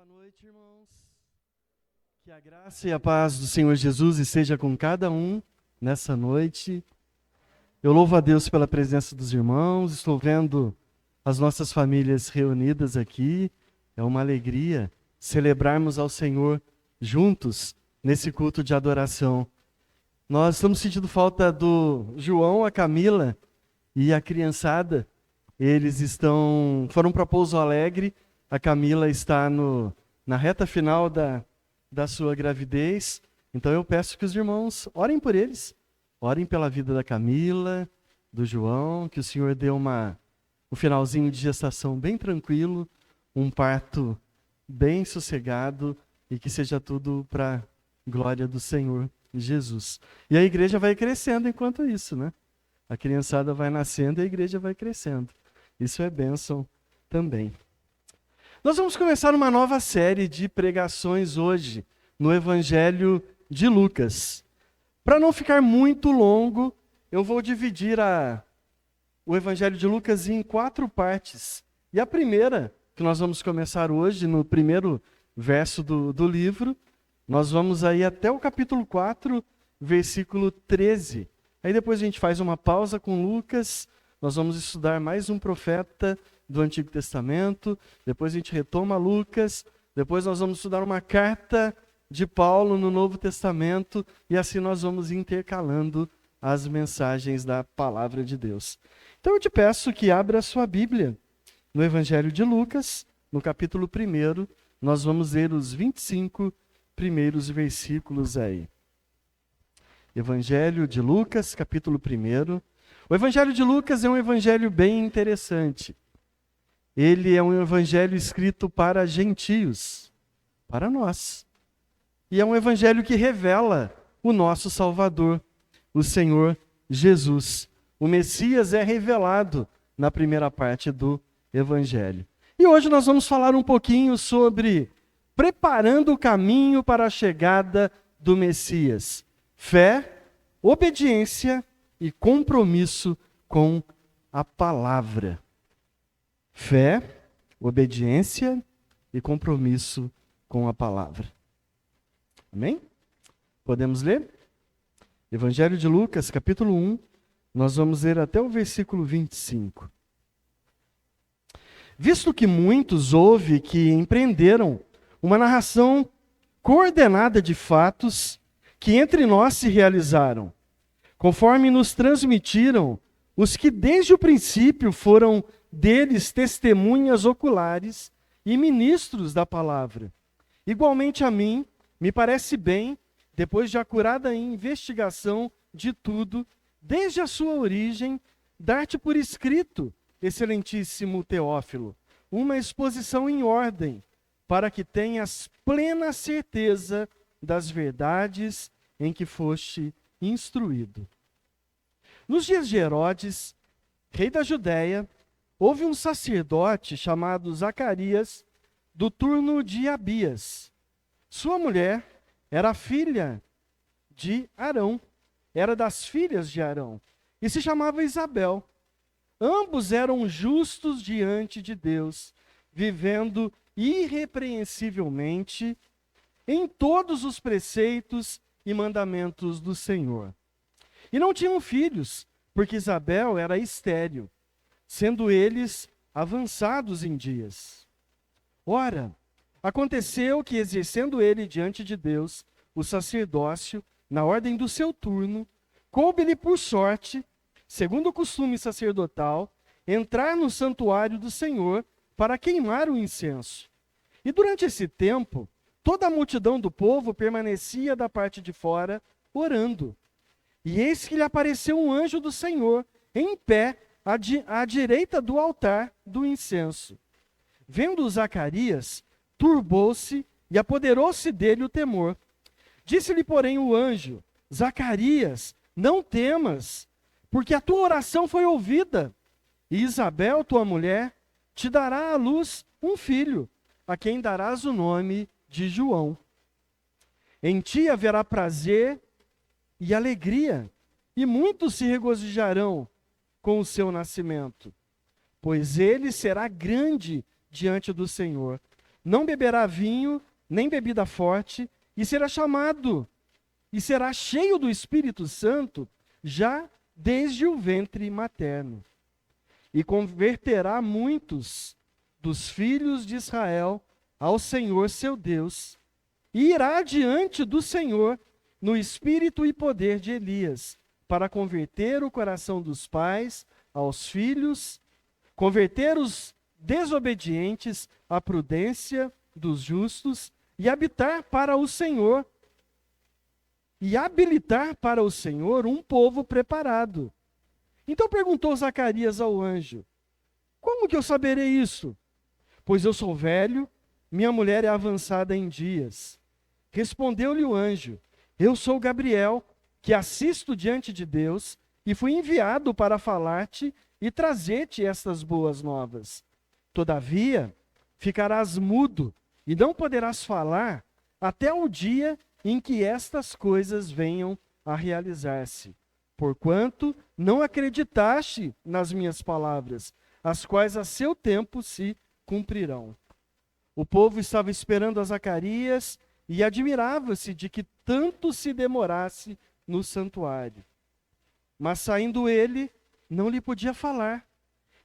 Boa noite, irmãos. Que a graça e a paz do Senhor Jesus esteja com cada um nessa noite. Eu louvo a Deus pela presença dos irmãos. Estou vendo as nossas famílias reunidas aqui. É uma alegria celebrarmos ao Senhor juntos nesse culto de adoração. Nós estamos sentindo falta do João, a Camila e a criançada. Eles foram para Pouso Alegre. A Camila está na reta final da sua gravidez. Então eu peço que os irmãos orem por eles. Orem pela vida da Camila, do João, que o Senhor dê um finalzinho de gestação bem tranquilo, um parto bem sossegado e que seja tudo para a glória do Senhor Jesus. E a igreja vai crescendo enquanto isso, né? A criançada vai nascendo e a igreja vai crescendo. Isso é bênção também. Nós vamos começar uma nova série de pregações hoje no Evangelho de Lucas. Para não ficar muito longo, eu vou dividir o Evangelho de Lucas em 4 partes. E a primeira, que nós vamos começar hoje, no primeiro verso do livro, nós vamos aí até o capítulo 4, versículo 13. Aí depois a gente faz uma pausa com Lucas, nós vamos estudar mais um profeta do Antigo Testamento, depois a gente retoma Lucas, depois nós vamos estudar uma carta de Paulo no Novo Testamento, e assim nós vamos intercalando as mensagens da Palavra de Deus. Então eu te peço que abra a sua Bíblia no Evangelho de Lucas, no capítulo 1, nós vamos ler os 25 primeiros versículos aí. Evangelho de Lucas, capítulo 1. O Evangelho de Lucas é um evangelho bem interessante. Ele é um evangelho escrito para gentios, para nós. E é um evangelho que revela o nosso Salvador, o Senhor Jesus. O Messias é revelado na primeira parte do evangelho. E hoje nós vamos falar um pouquinho sobre preparando o caminho para a chegada do Messias. Fé, obediência e compromisso com a palavra. Fé, obediência e compromisso com a palavra. Amém? Podemos ler? Evangelho de Lucas, capítulo 1, nós vamos ler até o versículo 25. Visto que muitos houve que empreenderam uma narração coordenada de fatos que entre nós se realizaram, conforme nos transmitiram os que desde o princípio foram deles testemunhas oculares e ministros da palavra. Igualmente a mim, me parece bem, depois de acurada investigação de tudo, desde a sua origem, dar-te por escrito, excelentíssimo Teófilo, uma exposição em ordem, para que tenhas plena certeza das verdades em que foste instruído. Nos dias de Herodes, rei da Judéia, houve um sacerdote chamado Zacarias, do turno de Abias. Sua mulher era filha de Arão, era das filhas de Arão, e se chamava Isabel. Ambos eram justos diante de Deus, vivendo irrepreensivelmente em todos os preceitos e mandamentos do Senhor. E não tinham filhos, porque Isabel era estéril, sendo eles avançados em dias. Ora, aconteceu que, exercendo ele diante de Deus o sacerdócio, na ordem do seu turno, coube-lhe por sorte, segundo o costume sacerdotal, entrar no santuário do Senhor para queimar o incenso. E durante esse tempo, toda a multidão do povo permanecia da parte de fora, orando. E eis que lhe apareceu um anjo do Senhor, em pé, à direita do altar do incenso. Vendo Zacarias, turbou-se e apoderou-se dele o temor. Disse-lhe, porém, o anjo: Zacarias, não temas, porque a tua oração foi ouvida. E Isabel, tua mulher, te dará à luz um filho, a quem darás o nome de João. Em ti haverá prazer e alegria, e muitos se regozijarão com o seu nascimento, pois ele será grande diante do Senhor. não beberá vinho, nem bebida forte, e será chamado, e será cheio do Espírito Santo, já desde o ventre materno. E converterá muitos dos filhos de Israel ao Senhor seu Deus, e irá diante do Senhor no espírito e poder de Elias, para converter o coração dos pais aos filhos, converter os desobedientes à prudência dos justos, e habilitar para o Senhor um povo preparado. Então perguntou Zacarias ao anjo: como que eu saberei isso? Pois eu sou velho, minha mulher é avançada em dias. Respondeu-lhe o anjo: eu sou Gabriel, que assisto diante de Deus, e fui enviado para falar-te e trazer-te estas boas novas. Todavia, ficarás mudo e não poderás falar até o dia em que estas coisas venham a realizar-se. Porquanto não acreditaste nas minhas palavras, as quais a seu tempo se cumprirão. O povo estava esperando a Zacarias e admirava-se de que tanto se demorasse no santuário. Mas saindo ele, não lhe podia falar.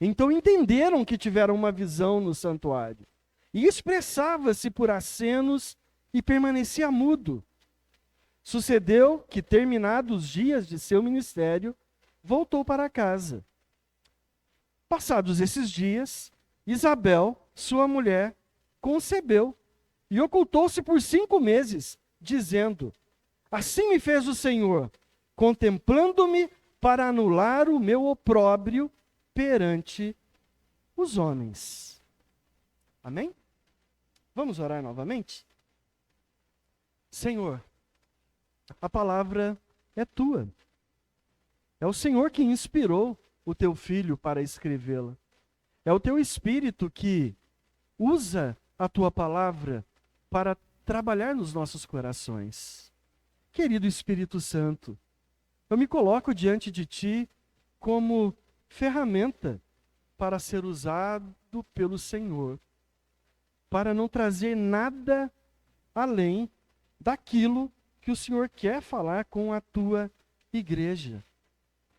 Então entenderam que tiveram uma visão no santuário. E expressava-se por acenos e permanecia mudo. Sucedeu que, terminados os dias de seu ministério, voltou para casa. Passados esses dias, Isabel, sua mulher, concebeu e ocultou-se por 5 meses, dizendo: assim me fez o Senhor, contemplando-me para anular o meu opróbrio perante os homens. Amém? Vamos orar novamente? Senhor, a palavra é tua. É o Senhor que inspirou o teu filho para escrevê-la. É o teu Espírito que usa a tua palavra para trabalhar nos nossos corações. Querido Espírito Santo, eu me coloco diante de ti como ferramenta para ser usado pelo Senhor, para não trazer nada além daquilo que o Senhor quer falar com a tua igreja.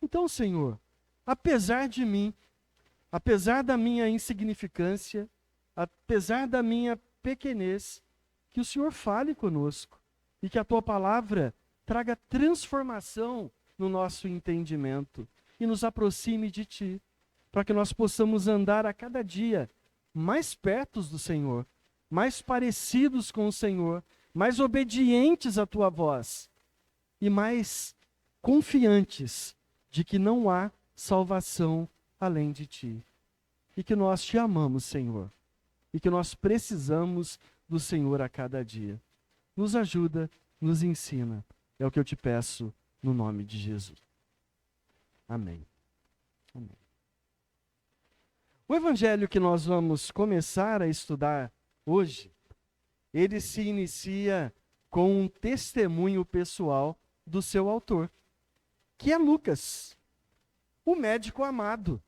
Então, Senhor, apesar de mim, apesar da minha insignificância, apesar da minha pequenez, que o Senhor fale conosco e que a tua palavra traga transformação no nosso entendimento e nos aproxime de ti, para que nós possamos andar a cada dia mais perto do Senhor, mais parecidos com o Senhor, mais obedientes à tua voz e mais confiantes de que não há salvação além de ti. E que nós te amamos, Senhor, e que nós precisamos do Senhor a cada dia. Nos ajuda, nos ensina. É o que eu te peço no nome de Jesus. Amém. Amém. O evangelho que nós vamos começar a estudar hoje, ele se inicia com um testemunho pessoal do seu autor, que é Lucas, o médico amado,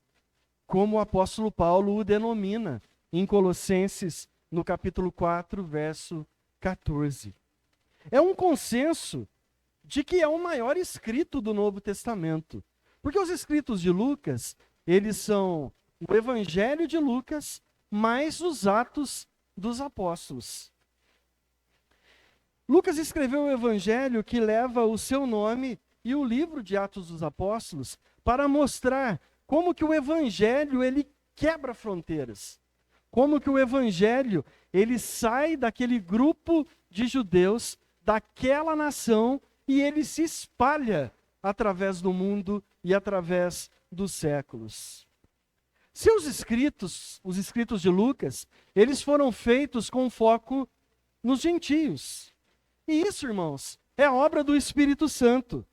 como o apóstolo Paulo o denomina em Colossenses, no capítulo 4, verso 14. É um consenso de que é o maior escrito do Novo Testamento, porque os escritos de Lucas, eles são o Evangelho de Lucas mais os Atos dos Apóstolos. Lucas escreveu o Evangelho que leva o seu nome e o livro de Atos dos Apóstolos para mostrar como que o Evangelho ele quebra fronteiras, como que o Evangelho ele sai daquele grupo de judeus, daquela nação, e ele se espalha através do mundo e através dos séculos. Seus escritos, os escritos de Lucas, eles foram feitos com foco nos gentios. E isso, irmãos, é a obra do Espírito Santo,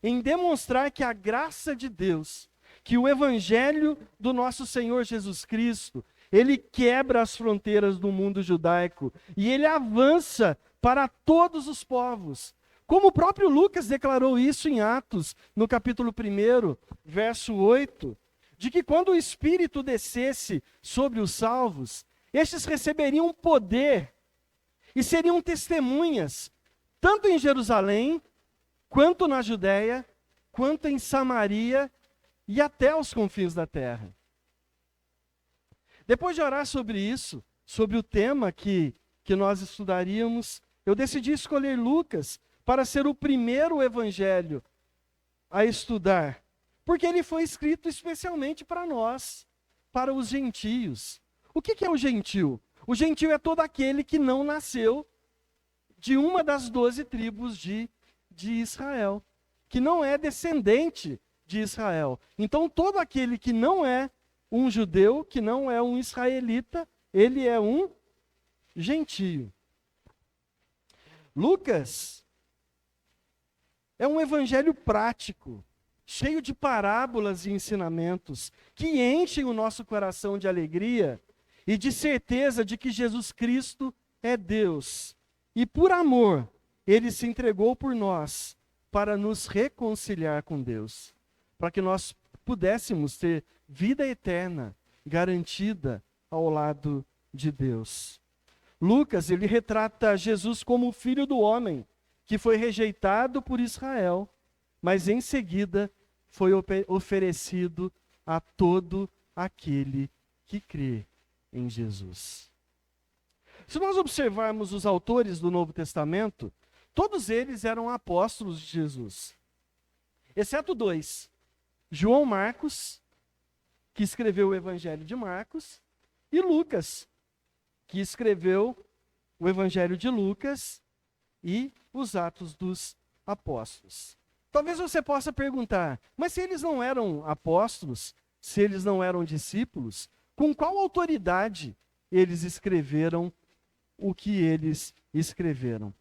em demonstrar que a graça de Deus, que o Evangelho do nosso Senhor Jesus Cristo, ele quebra as fronteiras do mundo judaico e ele avança para todos os povos. Como o próprio Lucas declarou isso em Atos, no capítulo 1, verso 8, de que quando o Espírito descesse sobre os salvos, estes receberiam poder e seriam testemunhas, tanto em Jerusalém, quanto na Judéia, quanto em Samaria e até os confins da terra. Depois de orar sobre isso, sobre o tema que nós estudaríamos, eu decidi escolher Lucas para ser o primeiro evangelho a estudar, porque ele foi escrito especialmente para nós, para os gentios. O que é o gentio? O gentio é todo aquele que não nasceu de uma das 12 tribos de Israel, que não é descendente de Israel. Então, todo aquele que não é um judeu, que não é um israelita, ele é um gentio. Lucas é um evangelho prático, cheio de parábolas e ensinamentos, que enchem o nosso coração de alegria e de certeza de que Jesus Cristo é Deus. E por amor, ele se entregou por nós para nos reconciliar com Deus, para que nós pudéssemos ter vida eterna garantida ao lado de Deus. Lucas, ele retrata Jesus como o filho do homem, que foi rejeitado por Israel, mas em seguida foi oferecido a todo aquele que crê em Jesus. Se nós observarmos os autores do Novo Testamento, todos eles eram apóstolos de Jesus, exceto 2. João Marcos, que escreveu o Evangelho de Marcos, e Lucas, que escreveu o Evangelho de Lucas e os Atos dos Apóstolos. Talvez você possa perguntar, mas se eles não eram apóstolos, se eles não eram discípulos, com qual autoridade eles escreveram o que eles escreveram?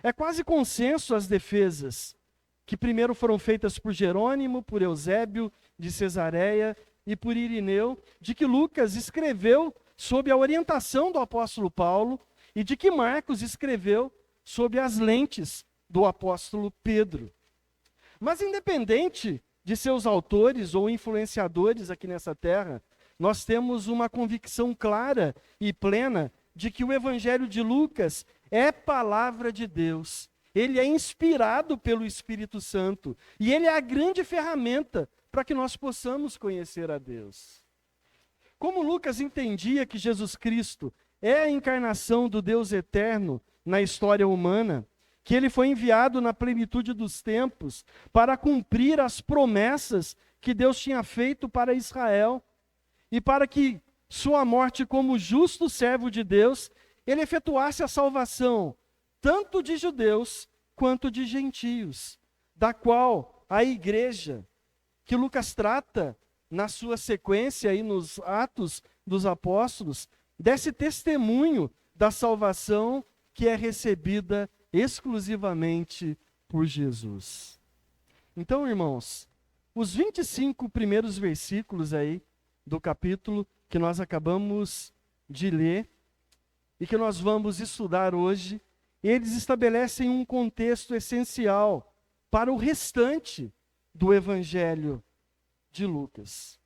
É quase consenso as defesas que primeiro foram feitas por Jerônimo, por Eusébio de Cesareia e por Irineu, de que Lucas escreveu sob a orientação do apóstolo Paulo e de que Marcos escreveu sob as lentes do apóstolo Pedro. Mas independente de seus autores ou influenciadores aqui nessa terra, nós temos uma convicção clara e plena de que o Evangelho de Lucas é palavra de Deus. Ele é inspirado pelo Espírito Santo e ele é a grande ferramenta para que nós possamos conhecer a Deus. Como Lucas entendia que Jesus Cristo é a encarnação do Deus eterno na história humana, que ele foi enviado na plenitude dos tempos para cumprir as promessas que Deus tinha feito para Israel e para que sua morte como justo servo de Deus, ele efetuasse a salvação tanto de judeus quanto de gentios, da qual a igreja, que Lucas trata na sua sequência aí nos Atos dos Apóstolos, desse testemunho da salvação que é recebida exclusivamente por Jesus. Então, irmãos, os 25 primeiros versículos aí do capítulo que nós acabamos de ler e que nós vamos estudar hoje, eles estabelecem um contexto essencial para o restante do Evangelho de Lucas.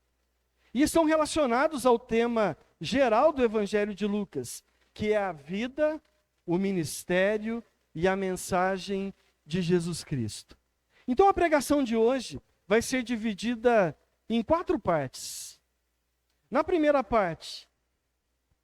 E estão relacionados ao tema geral do Evangelho de Lucas, que é a vida, o ministério e a mensagem de Jesus Cristo. Então a pregação de hoje vai ser dividida em 4 partes. Na primeira parte,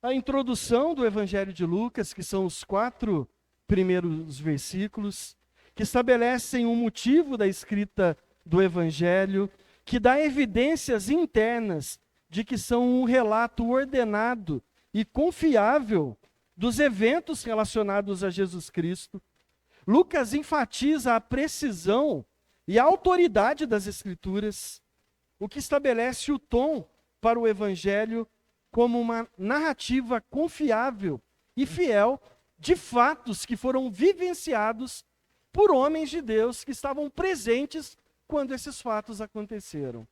a introdução do Evangelho de Lucas, que são os 4 primeiros versículos, que estabelecem o motivo da escrita do Evangelho, que dá evidências internas de que são um relato ordenado e confiável dos eventos relacionados a Jesus Cristo. Lucas enfatiza a precisão e a autoridade das Escrituras, o que estabelece o tom para o Evangelho como uma narrativa confiável e fiel de fatos que foram vivenciados por homens de Deus que estavam presentes quando esses fatos aconteceram.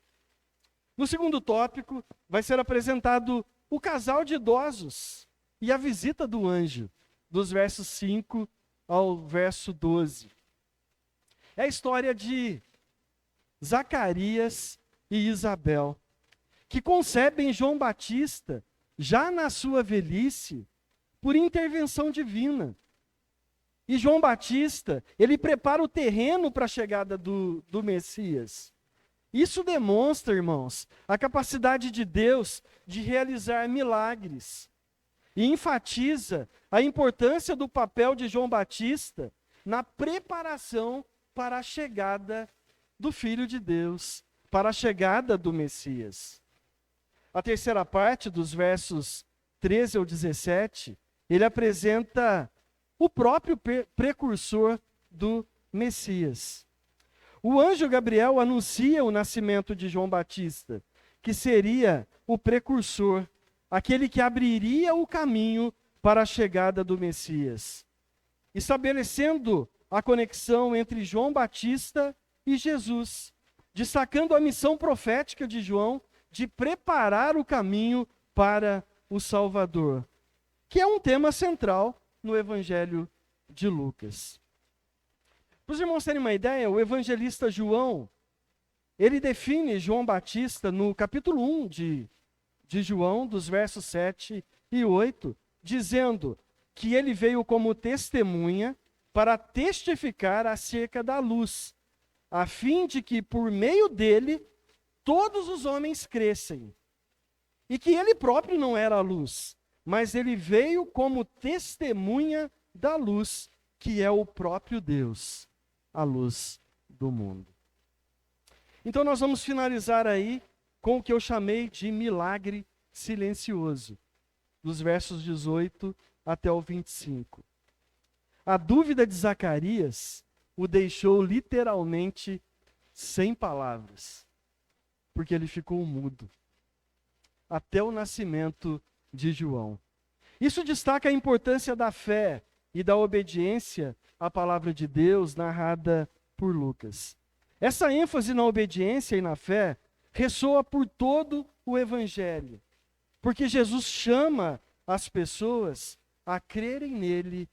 No segundo tópico, vai ser apresentado o casal de idosos e a visita do anjo, dos versos 5 ao verso 12. É a história de Zacarias e Isabel, que concebem João Batista já na sua velhice, por intervenção divina. E João Batista, ele prepara o terreno para a chegada do Messias. Isso demonstra, irmãos, a capacidade de Deus de realizar milagres. E enfatiza a importância do papel de João Batista na preparação para a chegada do Filho de Deus, para a chegada do Messias. A terceira parte, dos versos 13 ao 17, ele apresenta o próprio precursor do Messias. O anjo Gabriel anuncia o nascimento de João Batista, que seria o precursor, aquele que abriria o caminho para a chegada do Messias, estabelecendo a conexão entre João Batista e Jesus, destacando a missão profética de João de preparar o caminho para o Salvador, que é um tema central no Evangelho de Lucas. Para os irmãos terem uma ideia, o evangelista João, ele define João Batista no capítulo 1 de João, dos versos 7 e 8, dizendo que ele veio como testemunha para testificar acerca da luz, a fim de que por meio dele todos os homens crescem. E que ele próprio não era a luz, mas ele veio como testemunha da luz, que é o próprio Deus, a luz do mundo. Então nós vamos finalizar aí com o que eu chamei de milagre silencioso, dos versos 18 até o 25. A dúvida de Zacarias o deixou literalmente sem palavras, porque ele ficou mudo até o nascimento de João. Isso destaca a importância da fé e da obediência à palavra de Deus narrada por Lucas. Essa ênfase na obediência e na fé ressoa por todo o Evangelho, porque Jesus chama as pessoas a crerem nele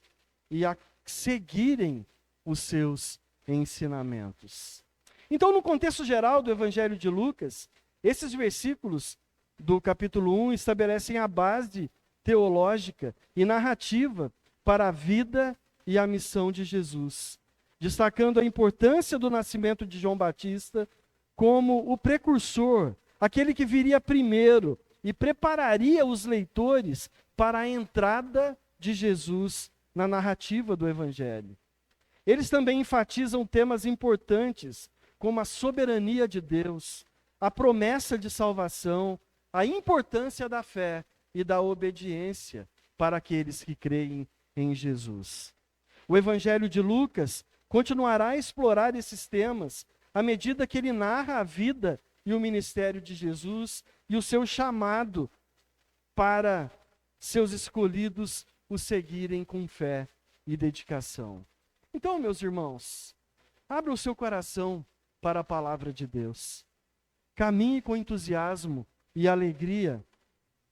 e a seguirem os seus ensinamentos. Então, no contexto geral do Evangelho de Lucas, esses versículos do capítulo 1 estabelecem a base teológica e narrativa para a vida e a missão de Jesus, destacando a importância do nascimento de João Batista como o precursor, aquele que viria primeiro e prepararia os leitores para a entrada de Jesus na narrativa do Evangelho. Eles também enfatizam temas importantes, como a soberania de Deus, a promessa de salvação, a importância da fé e da obediência para aqueles que creem em Jesus. O Evangelho de Lucas continuará a explorar esses temas à medida que ele narra a vida e o ministério de Jesus e o seu chamado para seus escolhidos o seguirem com fé e dedicação. Então, meus irmãos, abra o seu coração para a palavra de Deus. Caminhe com entusiasmo e alegria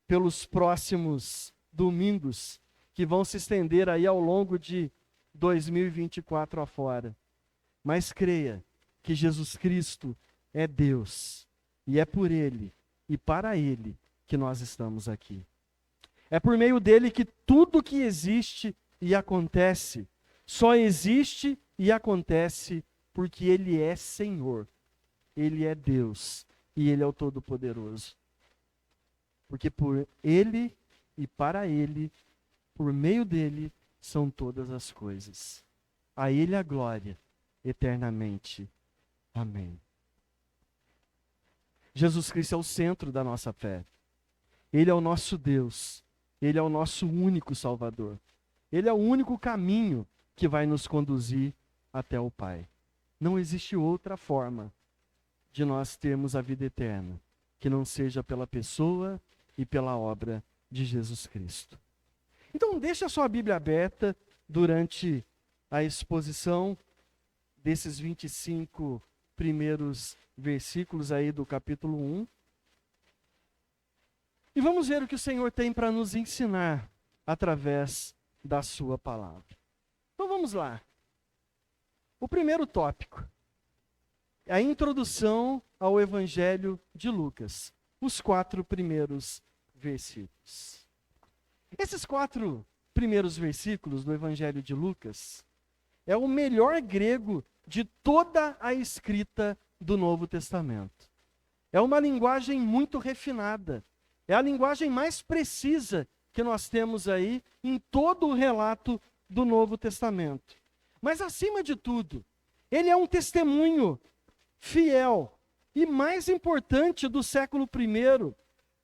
pelos próximos domingos que vão se estender aí ao longo de 2024 afora. Mas creia que Jesus Cristo é Deus e é por Ele e para Ele que nós estamos aqui. É por meio dele que tudo que existe e acontece só existe e acontece porque Ele é Senhor, Ele é Deus e Ele é o Todo-Poderoso. Porque por Ele e para Ele, por meio dele, são todas as coisas. A Ele a glória eternamente. Amém. Jesus Cristo é o centro da nossa fé. Ele é o nosso Deus. Ele é o nosso único Salvador. Ele é o único caminho que vai nos conduzir até o Pai. Não existe outra forma de nós termos a vida eterna que não seja pela pessoa e pela obra de Jesus Cristo. Então, deixe a sua Bíblia aberta durante a exposição desses 25 primeiros versículos aí do capítulo 1. E vamos ver o que o Senhor tem para nos ensinar através da sua palavra. Então vamos lá. O primeiro tópico é a introdução ao Evangelho de Lucas, os 4 primeiros versículos. Esses 4 primeiros versículos do Evangelho de Lucas é o melhor grego de toda a escrita do Novo Testamento. É uma linguagem muito refinada. É a linguagem mais precisa que nós temos aí em todo o relato do Novo Testamento. Mas, acima de tudo, ele é um testemunho fiel e mais importante do século I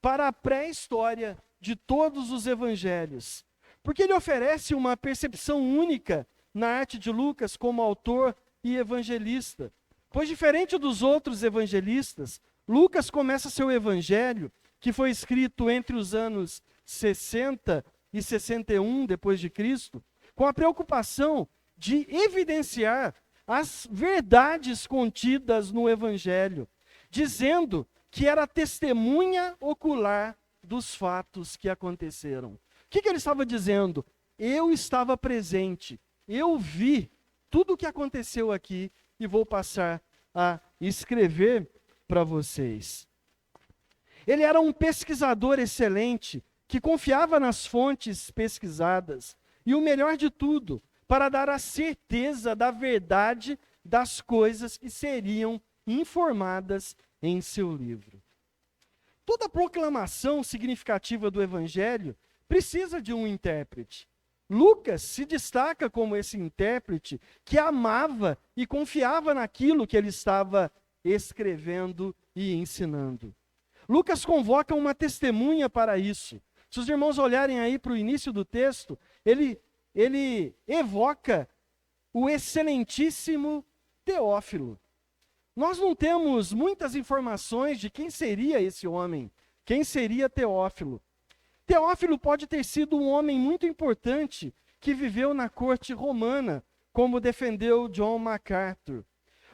para a pré-história de todos os evangelhos. Porque ele oferece uma percepção única na arte de Lucas como autor e evangelista. Pois, diferente dos outros evangelistas, Lucas começa seu evangelho, que foi escrito entre os anos 60 e 61 depois de Cristo, com a preocupação de evidenciar as verdades contidas no evangelho, dizendo que era testemunha ocular dos fatos que aconteceram. O que ele estava dizendo? Eu estava presente, eu vi tudo o que aconteceu aqui e vou passar a escrever para vocês. Ele era um pesquisador excelente, que confiava nas fontes pesquisadas, e o melhor de tudo, para dar a certeza da verdade das coisas que seriam informadas em seu livro. Toda proclamação significativa do Evangelho precisa de um intérprete. Lucas se destaca como esse intérprete que amava e confiava naquilo que ele estava escrevendo e ensinando. Lucas convoca uma testemunha para isso. Se os irmãos olharem aí para o início do texto, ele evoca o excelentíssimo Teófilo. Nós não temos muitas informações de quem seria esse homem, quem seria Teófilo. Teófilo pode ter sido um homem muito importante que viveu na corte romana, como defendeu John MacArthur.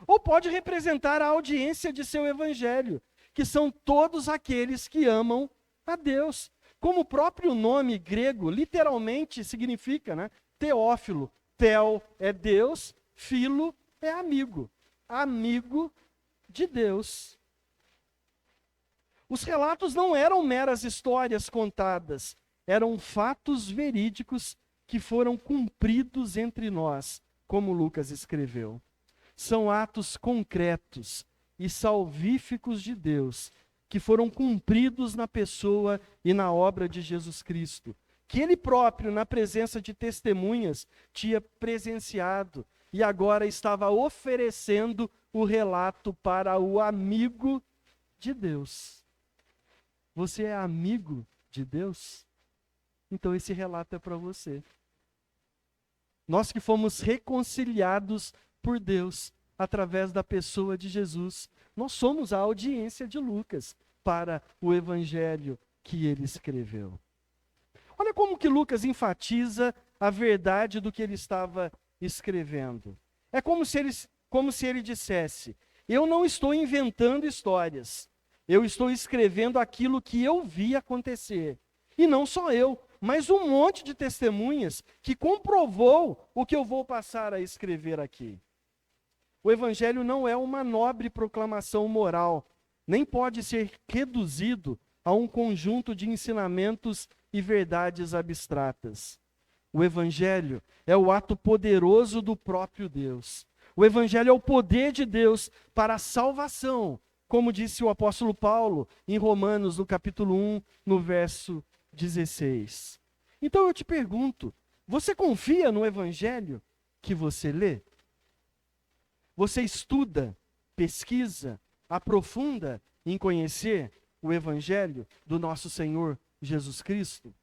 Ou pode representar a audiência de seu evangelho, que são todos aqueles que amam a Deus. Como o próprio nome grego literalmente significa, né? Teófilo. Theo é Deus, filo é amigo. Amigo de Deus. Os relatos não eram meras histórias contadas, eram fatos verídicos que foram cumpridos entre nós, como Lucas escreveu. São atos concretos e salvíficos de Deus, que foram cumpridos na pessoa e na obra de Jesus Cristo, que ele próprio, na presença de testemunhas, tinha presenciado e agora estava oferecendo o relato para o amigo de Deus. Você é amigo de Deus? Então esse relato é para você. Nós que fomos reconciliados por Deus através da pessoa de Jesus, nós somos a audiência de Lucas para o evangelho que ele escreveu. Olha como que Lucas enfatiza a verdade do que ele estava escrevendo. É como se ele dissesse: eu não estou inventando histórias, eu estou escrevendo aquilo que eu vi acontecer. E não só eu, mas um monte de testemunhas que comprovou o que eu vou passar a escrever aqui. O evangelho não é uma nobre proclamação moral, nem pode ser reduzido a um conjunto de ensinamentos e verdades abstratas. O evangelho é o ato poderoso do próprio Deus. O evangelho é o poder de Deus para a salvação, como disse o apóstolo Paulo em Romanos, no capítulo 1, no verso 16. Então eu te pergunto, você confia no evangelho que você lê? Você estuda, pesquisa, aprofunda em conhecer o evangelho do nosso Senhor Jesus Cristo?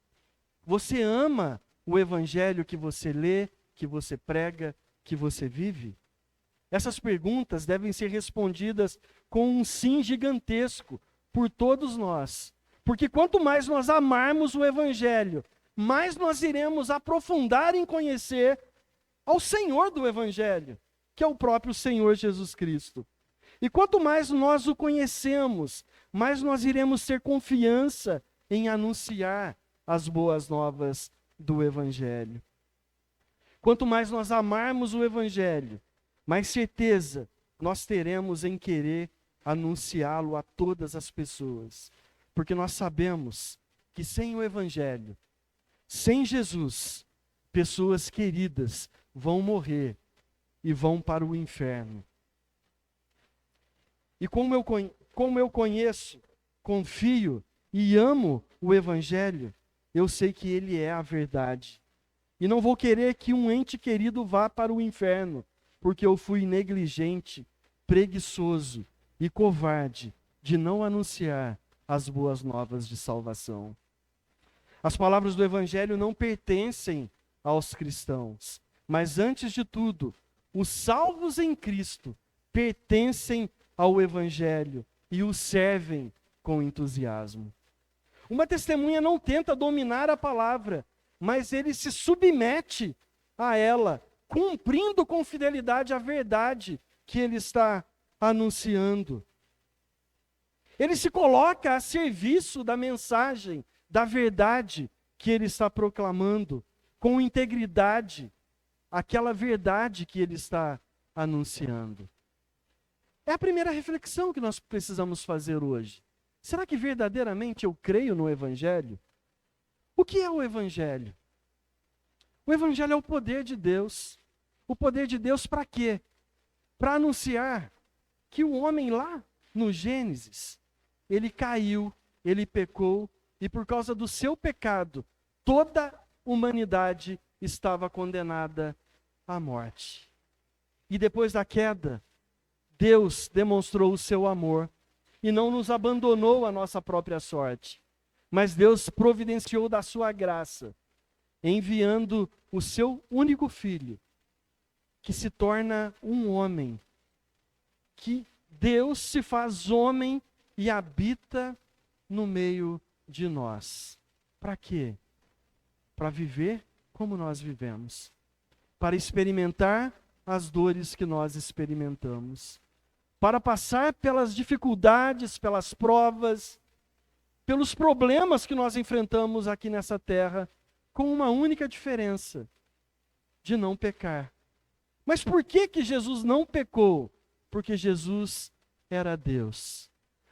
Você ama o evangelho que você lê, que você prega, que você vive? Essas perguntas devem ser respondidas com um sim gigantesco por todos nós. Porque quanto mais nós amarmos o evangelho, mais nós iremos aprofundar em conhecer ao Senhor do evangelho, que é o próprio Senhor Jesus Cristo. E quanto mais nós o conhecemos, mais nós iremos ter confiança em anunciar as boas novas do evangelho. Quanto mais nós amarmos o evangelho, mais certeza nós teremos em querer anunciá-lo a todas as pessoas. Porque nós sabemos que sem o Evangelho, sem Jesus, pessoas queridas vão morrer e vão para o inferno. E como eu conheço, confio e amo o Evangelho, eu sei que ele é a verdade. E não vou querer que um ente querido vá para o inferno, porque eu fui negligente, preguiçoso e covarde de não anunciar as boas novas de salvação. As palavras do Evangelho não pertencem aos cristãos, mas antes de tudo, os salvos em Cristo pertencem ao Evangelho e o servem com entusiasmo. Uma testemunha não tenta dominar a palavra, mas ele se submete a ela, cumprindo com fidelidade a verdade que ele está anunciando. Ele se coloca a serviço da mensagem, da verdade que ele está proclamando, com integridade, aquela verdade que ele está anunciando. É a primeira reflexão que nós precisamos fazer hoje. Será que verdadeiramente eu creio no Evangelho? O que é o Evangelho? O Evangelho é o poder de Deus. O poder de Deus para quê? Para anunciar que o homem lá no Gênesis, ele caiu, ele pecou, e por causa do seu pecado, toda a humanidade estava condenada à morte. E depois da queda, Deus demonstrou o seu amor e não nos abandonou à nossa própria sorte, mas Deus providenciou da sua graça, enviando o seu único filho, que se torna um homem, que Deus se faz homem e habita no meio de nós. Para quê? Para viver como nós vivemos, para experimentar as dores que nós experimentamos, para passar pelas dificuldades, pelas provas, pelos problemas que nós enfrentamos aqui nessa terra, com uma única diferença, de não pecar. Mas por que Jesus não pecou? Porque Jesus era Deus.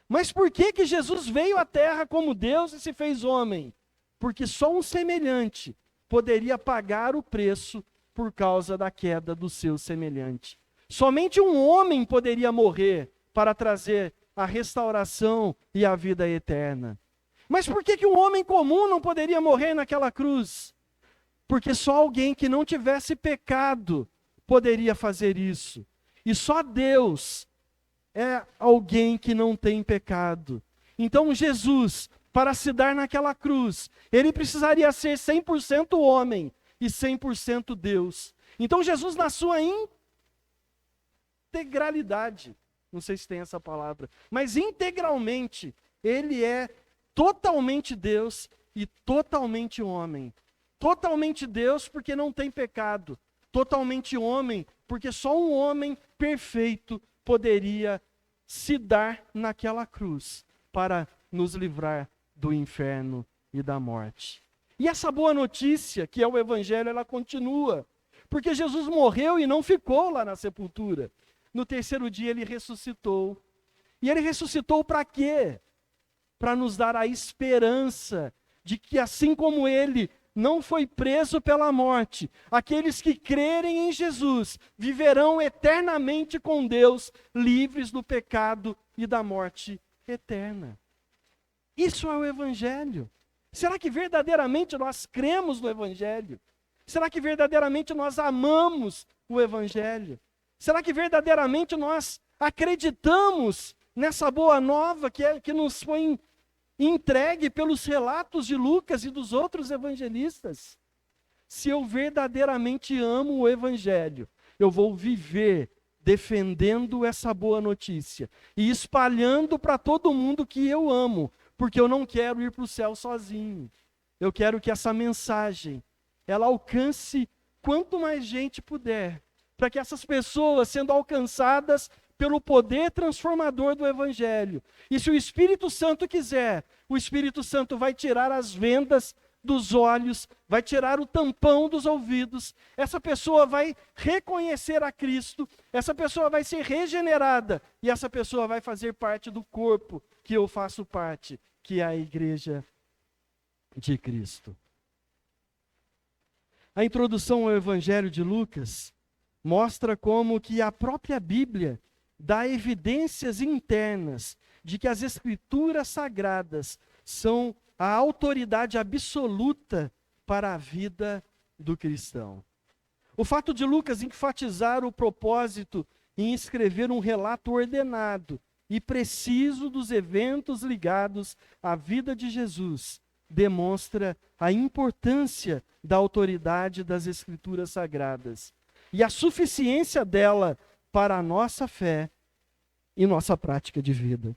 Mas por que Jesus veio à terra como Deus e se fez homem? Porque só um semelhante poderia pagar o preço por causa da queda do seu semelhante. Somente um homem poderia morrer para trazer a restauração e a vida eterna. Mas por que um homem comum não poderia morrer naquela cruz? Porque só alguém que não tivesse pecado poderia fazer isso. E só Deus é alguém que não tem pecado. Então Jesus, para se dar naquela cruz, ele precisaria ser 100% homem e 100% Deus. Então Jesus, na sua integralidade, não sei se tem essa palavra, mas integralmente, ele é totalmente Deus e totalmente homem. Totalmente Deus porque não tem pecado. Totalmente homem porque só um homem perfeito poderia se dar naquela cruz para nos livrar do inferno e da morte. E essa boa notícia, que é o Evangelho, ela continua. Porque Jesus morreu e não ficou lá na sepultura. No terceiro dia ele ressuscitou. E ele ressuscitou para quê? Para nos dar a esperança de que assim como ele não foi preso pela morte, aqueles que crerem em Jesus viverão eternamente com Deus, livres do pecado e da morte eterna. Isso é o Evangelho. Será que verdadeiramente nós cremos no Evangelho? Será que verdadeiramente nós amamos o Evangelho? Será que verdadeiramente nós acreditamos nessa boa nova que nos foi entregue pelos relatos de Lucas e dos outros evangelistas? Se eu verdadeiramente amo o Evangelho, eu vou viver defendendo essa boa notícia e espalhando para todo mundo que eu amo, porque eu não quero ir para o céu sozinho. Eu quero que essa mensagem, ela alcance quanto mais gente puder, para que essas pessoas, sendo alcançadas pelo poder transformador do Evangelho, e se o Espírito Santo quiser, o Espírito Santo vai tirar as vendas dos olhos, vai tirar o tampão dos ouvidos, essa pessoa vai reconhecer a Cristo, essa pessoa vai ser regenerada, e essa pessoa vai fazer parte do corpo que eu faço parte, que é a igreja de Cristo. A introdução ao Evangelho de Lucas mostra como que a própria Bíblia dá evidências internas de que as Escrituras Sagradas são a autoridade absoluta para a vida do cristão. O fato de Lucas enfatizar o propósito em escrever um relato ordenado e preciso dos eventos ligados à vida de Jesus demonstra a importância da autoridade das Escrituras Sagradas e a suficiência dela para a nossa fé e nossa prática de vida.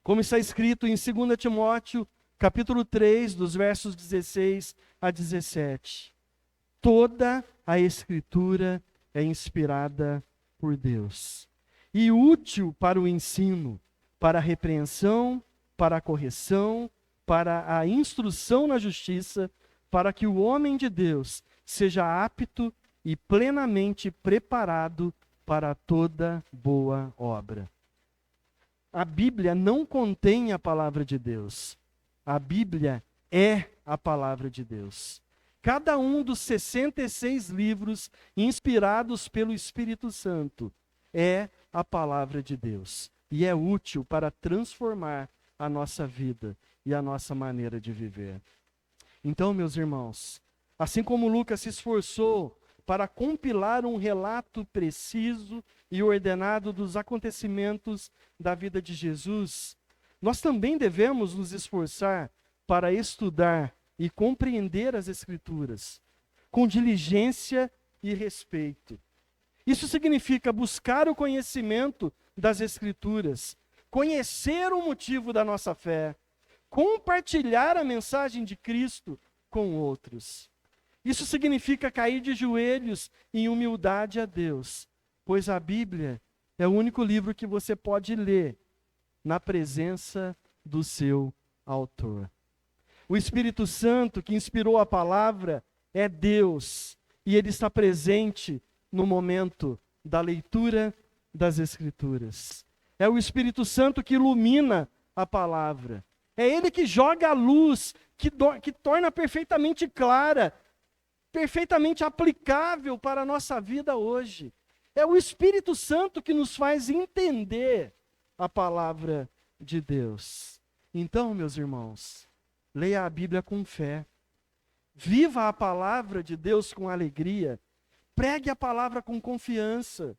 Como está escrito em 2 Timóteo, capítulo 3, dos versos 16 a 17. Toda a Escritura é inspirada por Deus e útil para o ensino, para a repreensão, para a correção, para a instrução na justiça, para que o homem de Deus seja apto e plenamente preparado para toda boa obra. A Bíblia não contém a palavra de Deus. A Bíblia é a palavra de Deus. Cada um dos 66 livros inspirados pelo Espírito Santo é a palavra de Deus e é útil para transformar a nossa vida e a nossa maneira de viver. Então, meus irmãos, assim como Lucas se esforçou para compilar um relato preciso e ordenado dos acontecimentos da vida de Jesus, nós também devemos nos esforçar para estudar e compreender as Escrituras com diligência e respeito. Isso significa buscar o conhecimento das Escrituras, conhecer o motivo da nossa fé, compartilhar a mensagem de Cristo com outros. Isso significa cair de joelhos em humildade a Deus, pois a Bíblia é o único livro que você pode ler na presença do seu autor. O Espírito Santo que inspirou a palavra é Deus, e ele está presente no momento da leitura das Escrituras. É o Espírito Santo que ilumina a palavra. É ele que joga a luz, que torna perfeitamente clara, perfeitamente aplicável para a nossa vida hoje. É o Espírito Santo que nos faz entender a palavra de Deus. Então, meus irmãos, leia a Bíblia com fé. Viva a palavra de Deus com alegria. Pregue a palavra com confiança.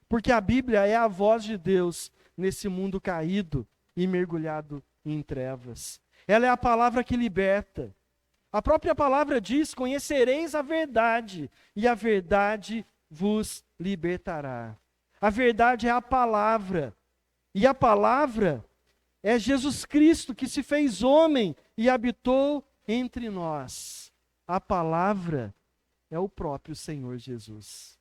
Porque a Bíblia é a voz de Deus nesse mundo caído e mergulhado em trevas. Ela é a palavra que liberta. A própria palavra diz: conhecereis a verdade, e a verdade vos libertará. A verdade é a palavra, e a palavra é Jesus Cristo que se fez homem e habitou entre nós. A palavra é o próprio Senhor Jesus.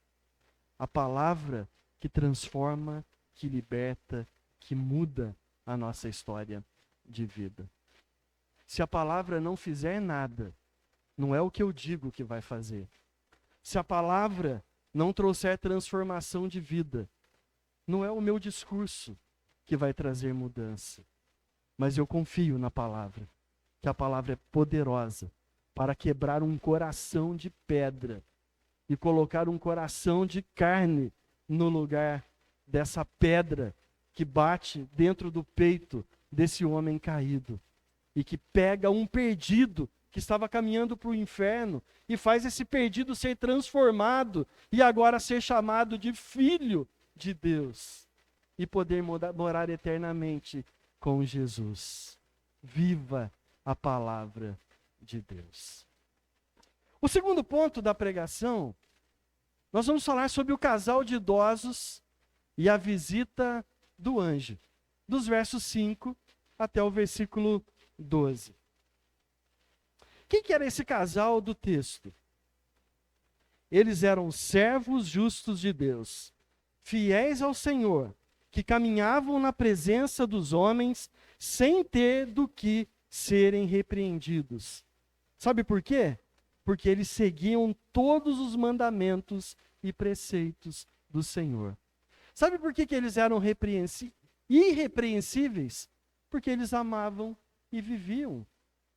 A palavra que transforma, que liberta, que muda a nossa história de vida. Se a palavra não fizer nada, não é o que eu digo que vai fazer. Se a palavra não trouxer transformação de vida, não é o meu discurso que vai trazer mudança. Mas eu confio na palavra, que a palavra é poderosa para quebrar um coração de pedra e colocar um coração de carne no lugar dessa pedra que bate dentro do peito desse homem caído e que pega um perdido que estava caminhando para o inferno e faz esse perdido ser transformado e agora ser chamado de filho de Deus e poder morar eternamente com Jesus. Viva a palavra de Deus. O segundo ponto da pregação, nós vamos falar sobre o casal de idosos e a visita do anjo, dos versos 5 até o versículo 12. Quem que era esse casal do texto? Eles eram servos justos de Deus, fiéis ao Senhor, que caminhavam na presença dos homens sem ter do que serem repreendidos. Sabe por quê? Porque eles seguiam todos os mandamentos e preceitos do Senhor. Sabe por que eles eram irrepreensíveis? Porque eles amavam e viviam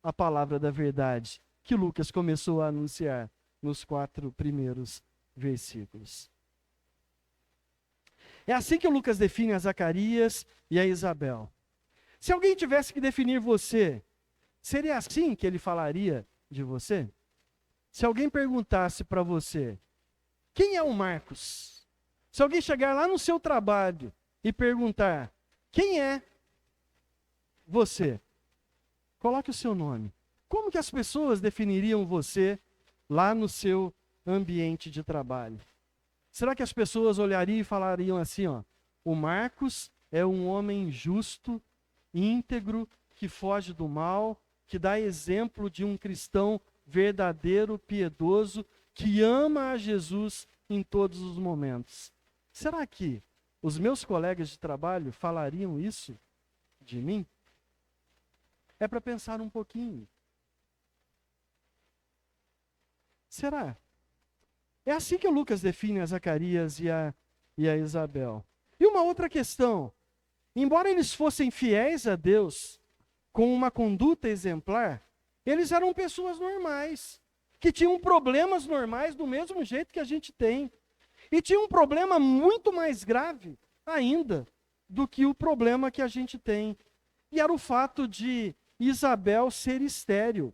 a palavra da verdade que Lucas começou a anunciar nos 4 primeiros versículos. É assim que Lucas define a Zacarias e a Isabel. Se alguém tivesse que definir você, seria assim que ele falaria de você? Se alguém perguntasse para você, quem é o Marcos? Se alguém chegar lá no seu trabalho e perguntar, quem é você? Coloque o seu nome. Como que as pessoas definiriam você lá no seu ambiente de trabalho? Será que as pessoas olhariam e falariam assim, o Marcos é um homem justo, íntegro, que foge do mal, que dá exemplo de um cristão verdadeiro, piedoso, que ama a Jesus em todos os momentos? Será que os meus colegas de trabalho falariam isso de mim? É para pensar um pouquinho. Será? É assim que o Lucas define a Zacarias e a Isabel. E uma outra questão. Embora eles fossem fiéis a Deus, com uma conduta exemplar, eles eram pessoas normais, que tinham problemas normais do mesmo jeito que a gente tem. E tinham um problema muito mais grave ainda do que o problema que a gente tem. E era o fato de Isabel ser estéril.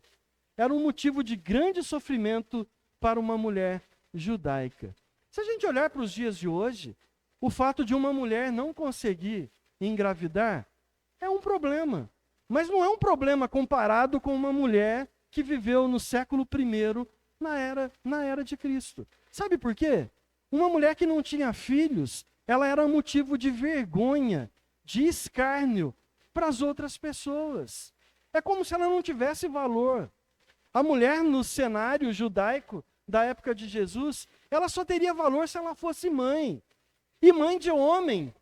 Era um motivo de grande sofrimento para uma mulher judaica. Se a gente olhar para os dias de hoje, o fato de uma mulher não conseguir engravidar é um problema. Mas não é um problema comparado com uma mulher que viveu no século I, na era de Cristo. Sabe por quê? Uma mulher que não tinha filhos, ela era motivo de vergonha, de escárnio para as outras pessoas. É como se ela não tivesse valor. A mulher no cenário judaico da época de Jesus, ela só teria valor se ela fosse mãe. E mãe de homem.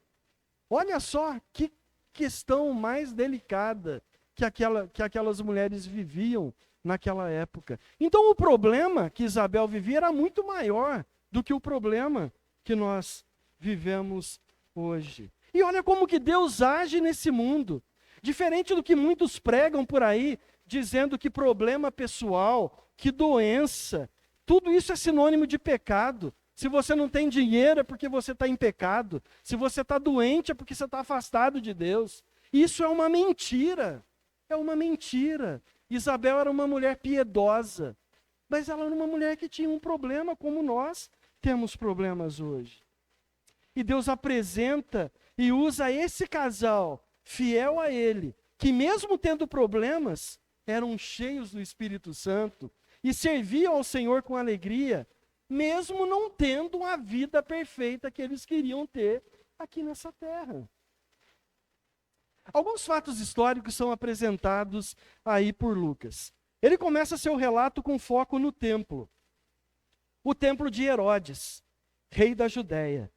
Olha só que questão mais delicada que aquelas mulheres viviam naquela época. Então o problema que Isabel vivia era muito maior do que o problema que nós vivemos hoje. E olha como que Deus age nesse mundo. Diferente do que muitos pregam por aí, dizendo que problema pessoal, que doença, tudo isso é sinônimo de pecado. Se você não tem dinheiro é porque você está em pecado. Se você está doente é porque você está afastado de Deus. Isso é uma mentira. É uma mentira. Isabel era uma mulher piedosa. Mas ela era uma mulher que tinha um problema como nós temos problemas hoje. E Deus apresenta e usa esse casal fiel a Ele, que mesmo tendo problemas, eram cheios do Espírito Santo e serviam ao Senhor com alegria, mesmo não tendo a vida perfeita que eles queriam ter aqui nessa terra. Alguns fatos históricos são apresentados aí por Lucas. Ele começa seu relato com foco no templo. O templo de Herodes, rei da Judéia.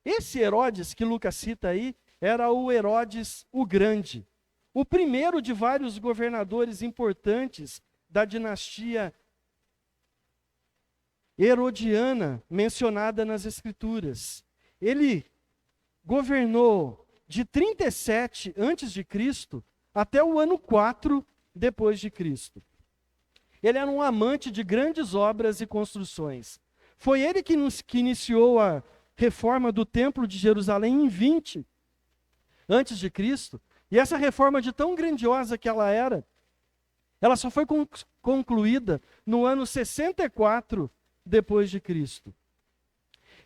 Esse Herodes que Lucas cita aí, era o Herodes o Grande, o primeiro de vários governadores importantes da dinastia herodiana mencionada nas Escrituras. Ele governou de 37 a.C. até o ano 4 depois de Cristo. Ele era um amante de grandes obras e construções. Foi ele que iniciou a reforma do Templo de Jerusalém em 20 antes de Cristo. E essa reforma, de tão grandiosa que ela era, ela só foi concluída no ano 64 depois de Cristo.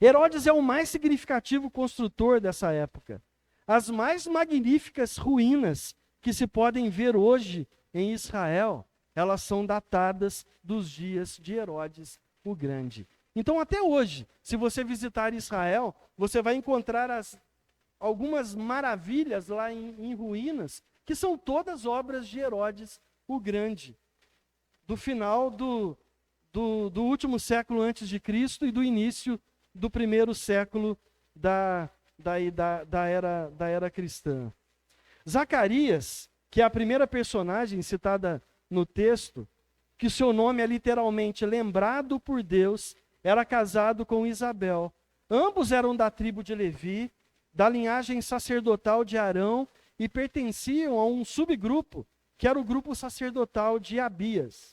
Herodes é o mais significativo construtor dessa época. As mais magníficas ruínas que se podem ver hoje em Israel, elas são datadas dos dias de Herodes o Grande. Então, até hoje, se você visitar Israel, você vai encontrar algumas maravilhas lá em ruínas, que são todas obras de Herodes o Grande, do final do último século antes de Cristo e do início do primeiro século da era cristã. Zacarias, que é a primeira personagem citada no texto, que seu nome é literalmente lembrado por Deus, era casado com Isabel. Ambos eram da tribo de Levi, da linhagem sacerdotal de Arão, e pertenciam a um subgrupo que era o grupo sacerdotal de Abias.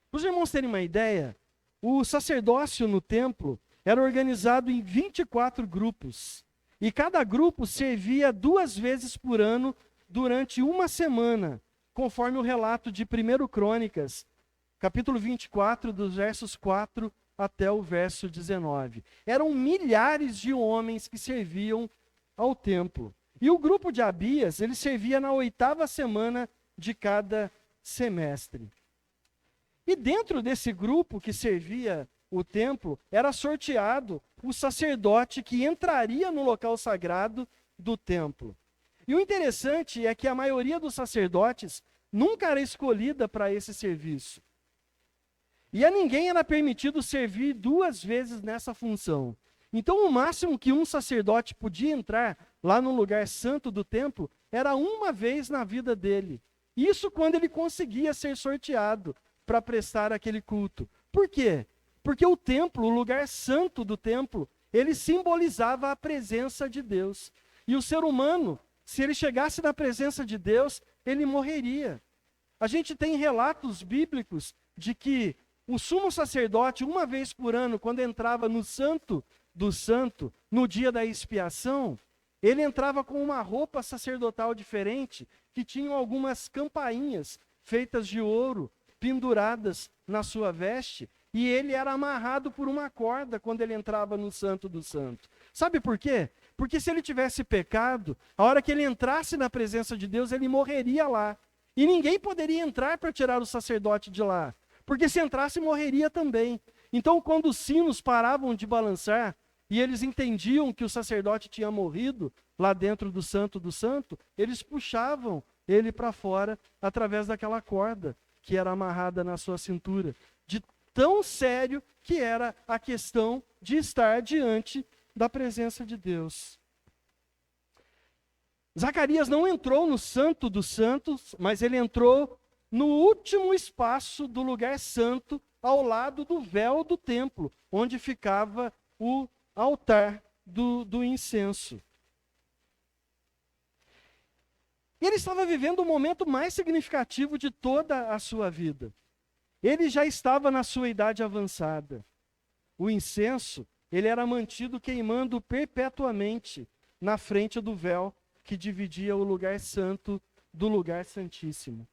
Para os irmãos terem uma ideia, o sacerdócio no templo era organizado em 24 grupos. E cada grupo servia 2 vezes por ano durante uma semana, conforme o relato de 1 Crônicas, capítulo 24, dos versos 4 até o verso 19. Eram milhares de homens que serviam ao templo. E o grupo de Abias, ele servia na 8ª semana de cada semestre. E dentro desse grupo que servia o templo, era sorteado o sacerdote que entraria no local sagrado do templo. E o interessante é que a maioria dos sacerdotes nunca era escolhida para esse serviço. E a ninguém era permitido servir 2 vezes nessa função. Então, o máximo que um sacerdote podia entrar lá no lugar santo do templo era uma vez na vida dele. Isso quando ele conseguia ser sorteado para prestar aquele culto. Por quê? Porque o templo, o lugar santo do templo, ele simbolizava a presença de Deus. E o ser humano, se ele chegasse na presença de Deus, ele morreria. A gente tem relatos bíblicos de que o sumo sacerdote, uma vez por ano, quando entrava no Santo do Santo, no dia da expiação, ele entrava com uma roupa sacerdotal diferente, que tinham algumas campainhas feitas de ouro, penduradas na sua veste, e ele era amarrado por uma corda quando ele entrava no Santo do Santo. Sabe por quê? Porque se ele tivesse pecado, a hora que ele entrasse na presença de Deus, ele morreria lá. E ninguém poderia entrar para tirar o sacerdote de lá, porque se entrasse, morreria também. Então, quando os sinos paravam de balançar, e eles entendiam que o sacerdote tinha morrido lá dentro do Santo, eles puxavam ele para fora através daquela corda que era amarrada na sua cintura. De tão sério que era a questão de estar diante da presença de Deus. Zacarias não entrou no Santo dos Santos, mas ele entrou no último espaço do lugar santo, ao lado do véu do templo, onde ficava o altar do incenso. E ele estava vivendo o momento mais significativo de toda a sua vida. Ele já estava na sua idade avançada. O incenso, ele era mantido queimando perpetuamente na frente do véu que dividia o lugar santo do lugar santíssimo.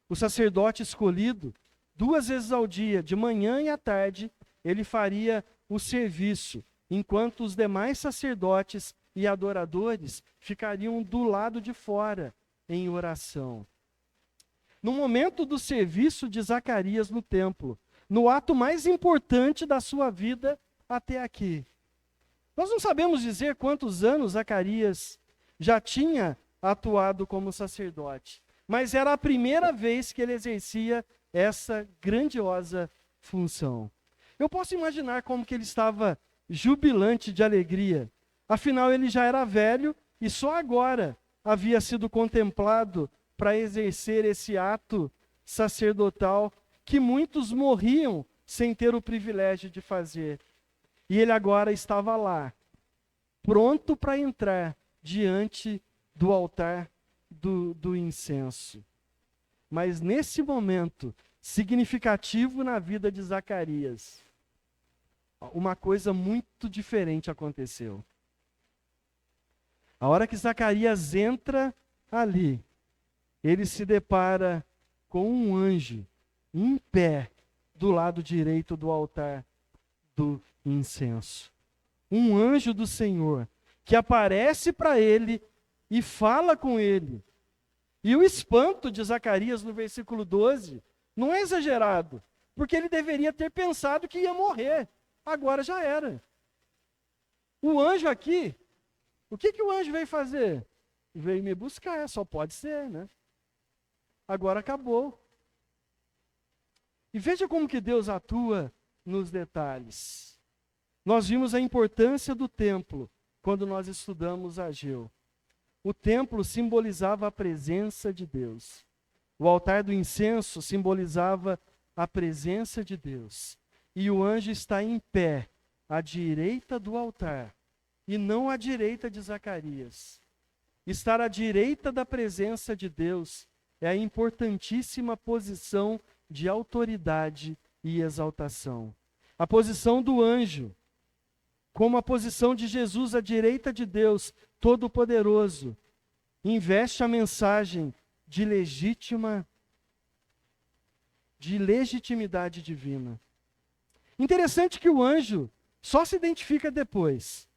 O sacerdote escolhido, 2 vezes ao dia, de manhã e à tarde, ele faria o serviço, enquanto os demais sacerdotes e adoradores ficariam do lado de fora, em oração. No momento do serviço de Zacarias no templo, no ato mais importante da sua vida até aqui. Nós não sabemos dizer quantos anos Zacarias já tinha atuado como sacerdote, mas era a primeira vez que ele exercia essa grandiosa função. Eu posso imaginar como que ele estava jubilante de alegria. Afinal, ele já era velho e só agora havia sido contemplado para exercer esse ato sacerdotal que muitos morriam sem ter o privilégio de fazer. E ele agora estava lá, pronto para entrar diante do altar do incenso. Mas nesse momento significativo na vida de Zacarias, uma coisa muito diferente aconteceu. A hora que Zacarias entra ali, ele se depara com um anjo em pé do lado direito do altar do incenso. Um anjo do Senhor que aparece para ele e fala com ele. E o espanto de Zacarias no versículo 12 não é exagerado, porque ele deveria ter pensado que ia morrer. Agora já era. O anjo aqui, o que o anjo veio fazer? Veio me buscar, só pode ser, né? Agora acabou. E veja como que Deus atua nos detalhes. Nós vimos a importância do templo quando nós estudamos Ageu. O templo simbolizava a presença de Deus. O altar do incenso simbolizava a presença de Deus. E o anjo está em pé, à direita do altar, e não à direita de Zacarias. Estar à direita da presença de Deus é a importantíssima posição de autoridade e exaltação. A posição do anjo, como a posição de Jesus à direita de Deus Todo-Poderoso, investe a mensagem de legitimidade divina. Interessante que o anjo só se identifica depois.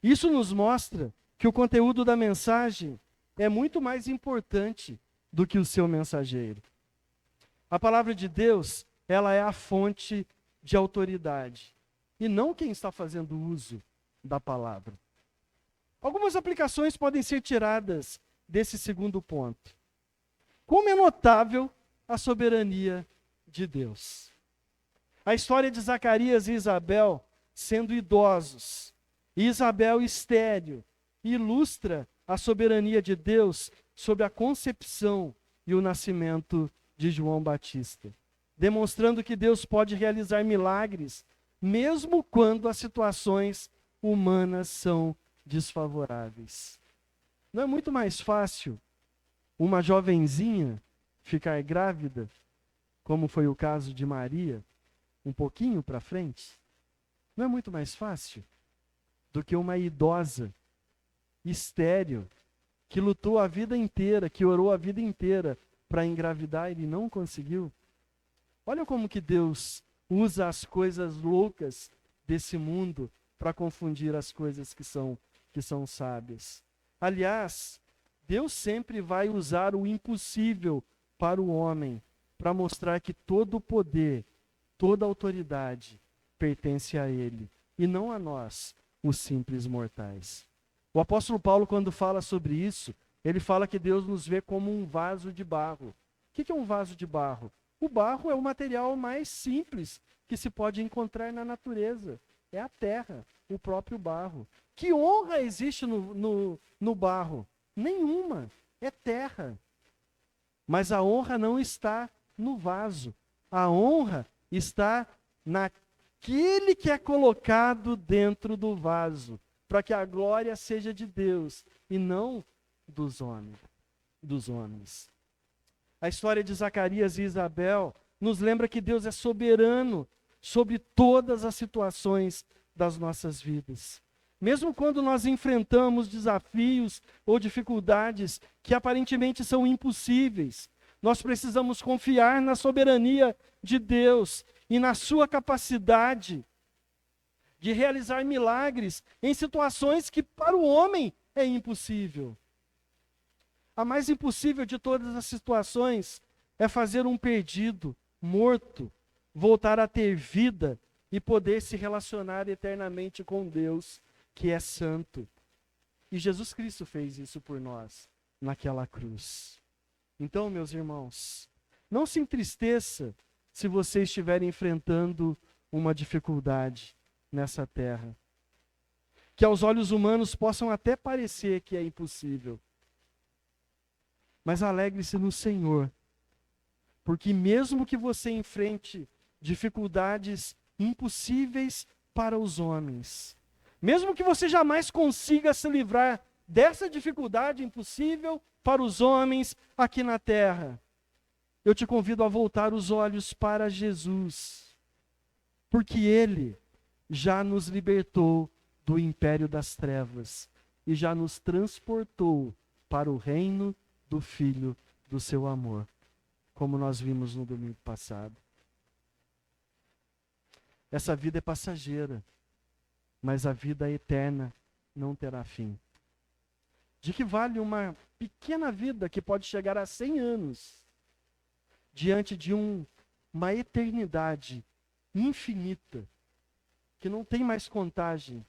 Isso nos mostra que o conteúdo da mensagem é muito mais importante do que o seu mensageiro. A palavra de Deus, ela é a fonte de autoridade, e não quem está fazendo uso da palavra. Algumas aplicações podem ser tiradas desse segundo ponto. Como é notável a soberania de Deus. A história de Zacarias e Isabel sendo idosos, e Isabel estéril, ilustra a soberania de Deus sobre a concepção e o nascimento de João Batista, demonstrando que Deus pode realizar milagres, mesmo quando as situações humanas são desfavoráveis. Não é muito mais fácil uma jovenzinha ficar grávida, como foi o caso de Maria, um pouquinho para frente? Não é muito mais fácil do que uma idosa, estéril, que lutou a vida inteira, que orou a vida inteira para engravidar e não conseguiu? Olha como que Deus usa as coisas loucas desse mundo para confundir as coisas que são sábias. Aliás, Deus sempre vai usar o impossível para o homem, para mostrar que todo o poder, toda a autoridade pertence a Ele, e não a nós, os simples mortais. O apóstolo Paulo, quando fala sobre isso, ele fala que Deus nos vê como um vaso de barro. O que é um vaso de barro? O barro é o material mais simples que se pode encontrar na natureza. É a terra, o próprio barro. Que honra existe no barro? Nenhuma. É terra. Mas a honra não está no vaso. A honra está naquele que é colocado dentro do vaso, para que a glória seja de Deus e não dos homens. A história de Zacarias e Isabel nos lembra que Deus é soberano sobre todas as situações das nossas vidas. Mesmo quando nós enfrentamos desafios ou dificuldades que aparentemente são impossíveis, nós precisamos confiar na soberania de Deus e na sua capacidade de realizar milagres em situações que para o homem é impossível. A mais impossível de todas as situações é fazer um perdido, morto, voltar a ter vida e poder se relacionar eternamente com Deus, que é santo. E Jesus Cristo fez isso por nós, naquela cruz. Então, meus irmãos, não se entristeça se você estiver enfrentando uma dificuldade nessa terra, que aos olhos humanos possam até parecer que é impossível. Mas alegre-se no Senhor, porque mesmo que você enfrente dificuldades impossíveis para os homens, mesmo que você jamais consiga se livrar dessa dificuldade impossível para os homens aqui na terra, eu te convido a voltar os olhos para Jesus, porque Ele já nos libertou do império das trevas e já nos transportou para o reino do Filho do seu amor, como nós vimos no domingo passado. Essa vida é passageira, mas a vida eterna não terá fim. De que vale uma pequena vida que pode chegar a 100 anos, diante de uma eternidade infinita, que não tem mais contagem?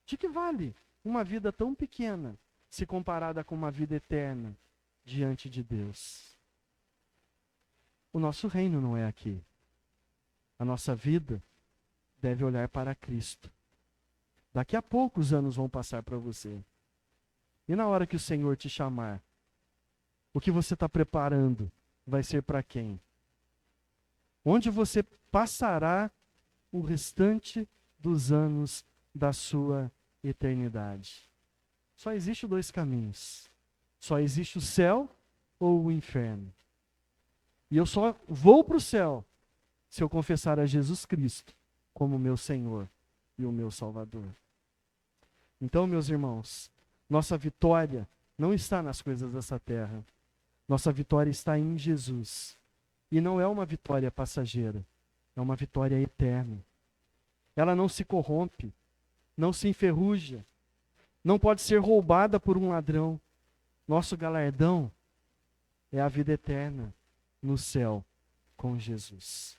De que vale uma vida tão pequena, se comparada com uma vida eterna diante de Deus? O nosso reino não é aqui. A nossa vida deve olhar para Cristo. Daqui a poucos anos vão passar para você. E na hora que o Senhor te chamar, o que você está preparando vai ser para quem? Onde você passará o restante dos anos da sua eternidade? Só existe dois caminhos. Só existe o céu ou o inferno. E eu só vou para o céu se eu confessar a Jesus Cristo como meu Senhor e o meu Salvador. Então, meus irmãos, nossa vitória não está nas coisas dessa terra. Nossa vitória está em Jesus. E não é uma vitória passageira, é uma vitória eterna. Ela não se corrompe, não se enferruja, não pode ser roubada por um ladrão. Nosso galardão é a vida eterna no céu com Jesus.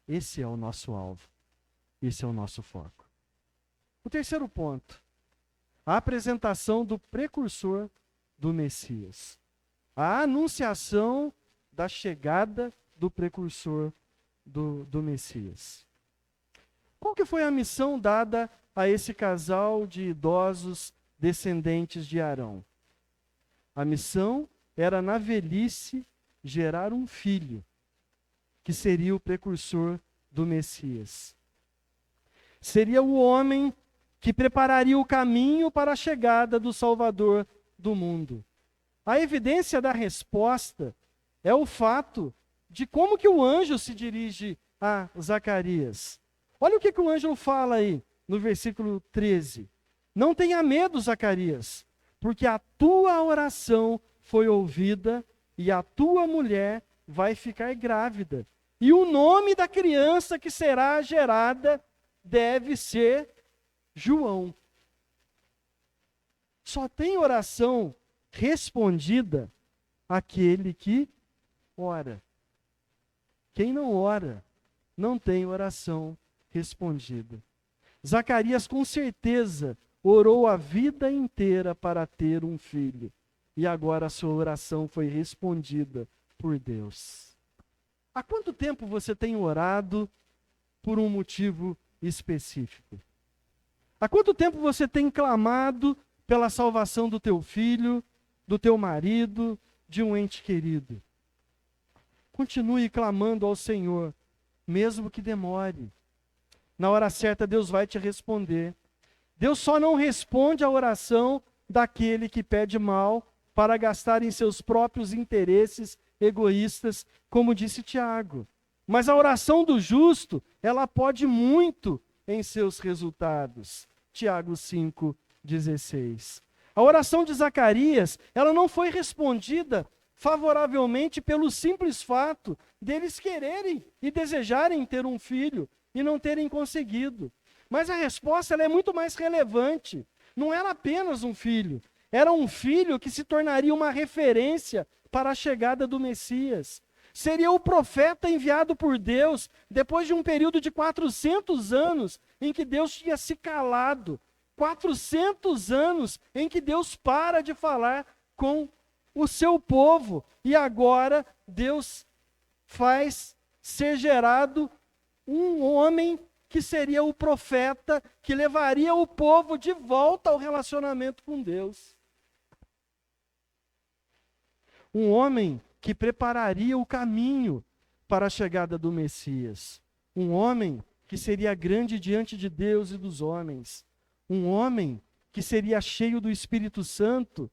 Esse é o nosso alvo, esse é o nosso foco. O terceiro ponto, a apresentação do precursor do Messias. A anunciação da chegada do precursor do Messias. Qual que foi a missão dada a esse casal de idosos descendentes de Arão? A missão era, na velhice, gerar um filho, que seria o precursor do Messias. Seria o homem que prepararia o caminho para a chegada do Salvador do mundo. A evidência da resposta é o fato de como que o anjo se dirige a Zacarias. Olha o que o anjo fala aí no versículo 13. Não tenha medo, Zacarias, porque a tua oração foi ouvida e a tua mulher vai ficar grávida. E o nome da criança que será gerada deve ser João. Só tem oração respondida aquele que ora. Quem não ora, não tem oração respondida. Zacarias com certeza orou a vida inteira para ter um filho. E agora a sua oração foi respondida por Deus. Há quanto tempo você tem orado por um motivo específico? Há quanto tempo você tem clamado pela salvação do teu filho, do teu marido, de um ente querido? Continue clamando ao Senhor, mesmo que demore. Na hora certa, Deus vai te responder. Deus só não responde a oração daquele que pede mal para gastar em seus próprios interesses egoístas, como disse Tiago. Mas a oração do justo, ela pode muito em seus resultados. Tiago 5,16. A oração de Zacarias, ela não foi respondida favoravelmente pelo simples fato deles quererem e desejarem ter um filho e não terem conseguido. Mas a resposta ela é muito mais relevante. Não era apenas um filho, era um filho que se tornaria uma referência para a chegada do Messias. Seria o profeta enviado por Deus depois de um período de 400 anos em que Deus tinha se calado. 400 anos em que Deus para de falar com o seu povo. E agora Deus faz ser gerado um homem que seria o profeta que levaria o povo de volta ao relacionamento com Deus. Um homem que prepararia o caminho para a chegada do Messias. Um homem que seria grande diante de Deus e dos homens. Um homem que seria cheio do Espírito Santo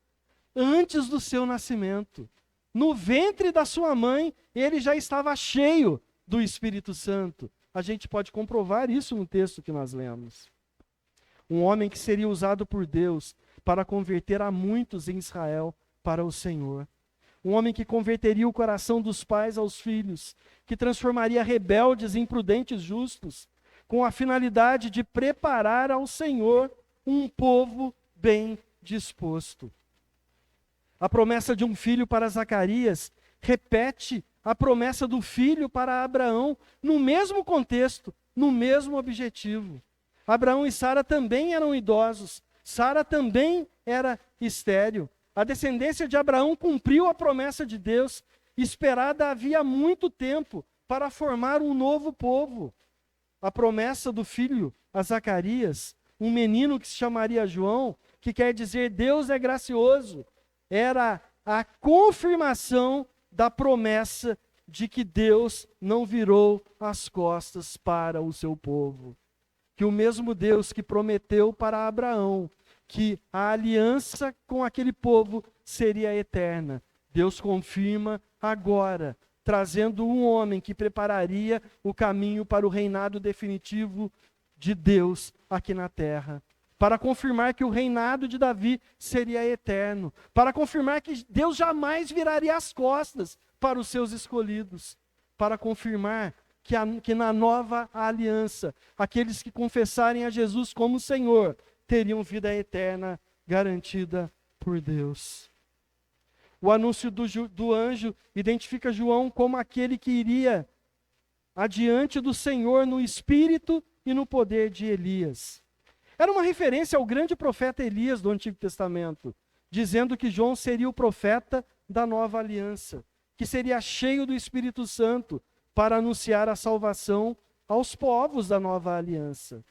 antes do seu nascimento. No ventre da sua mãe, ele já estava cheio do Espírito Santo. A gente pode comprovar isso no texto que nós lemos. Um homem que seria usado por Deus para converter a muitos em Israel para o Senhor. Um homem que converteria o coração dos pais aos filhos, que transformaria rebeldes em prudentes justos, com a finalidade de preparar ao Senhor um povo bem disposto. A promessa de um filho para Zacarias repete a promessa do filho para Abraão, no mesmo contexto, no mesmo objetivo. Abraão e Sara também eram idosos, Sara também era estéril. A descendência de Abraão cumpriu a promessa de Deus, esperada havia muito tempo, para formar um novo povo. A promessa do filho a Zacarias, um menino que se chamaria João, que quer dizer Deus é gracioso, era a confirmação da promessa de que Deus não virou as costas para o seu povo. Que o mesmo Deus que prometeu para Abraão que a aliança com aquele povo seria eterna. Deus confirma agora, trazendo um homem que prepararia o caminho para o reinado definitivo de Deus aqui na terra. Para confirmar que o reinado de Davi seria eterno. Para confirmar que Deus jamais viraria as costas para os seus escolhidos. Para confirmar que na nova aliança, aqueles que confessarem a Jesus como Senhor, teriam vida eterna garantida por Deus. O anúncio do anjo identifica João como aquele que iria adiante do Senhor no espírito e no poder de Elias. Era uma referência ao grande profeta Elias do Antigo Testamento, dizendo que João seria o profeta da nova aliança, que seria cheio do Espírito Santo para anunciar a salvação aos povos da nova aliança.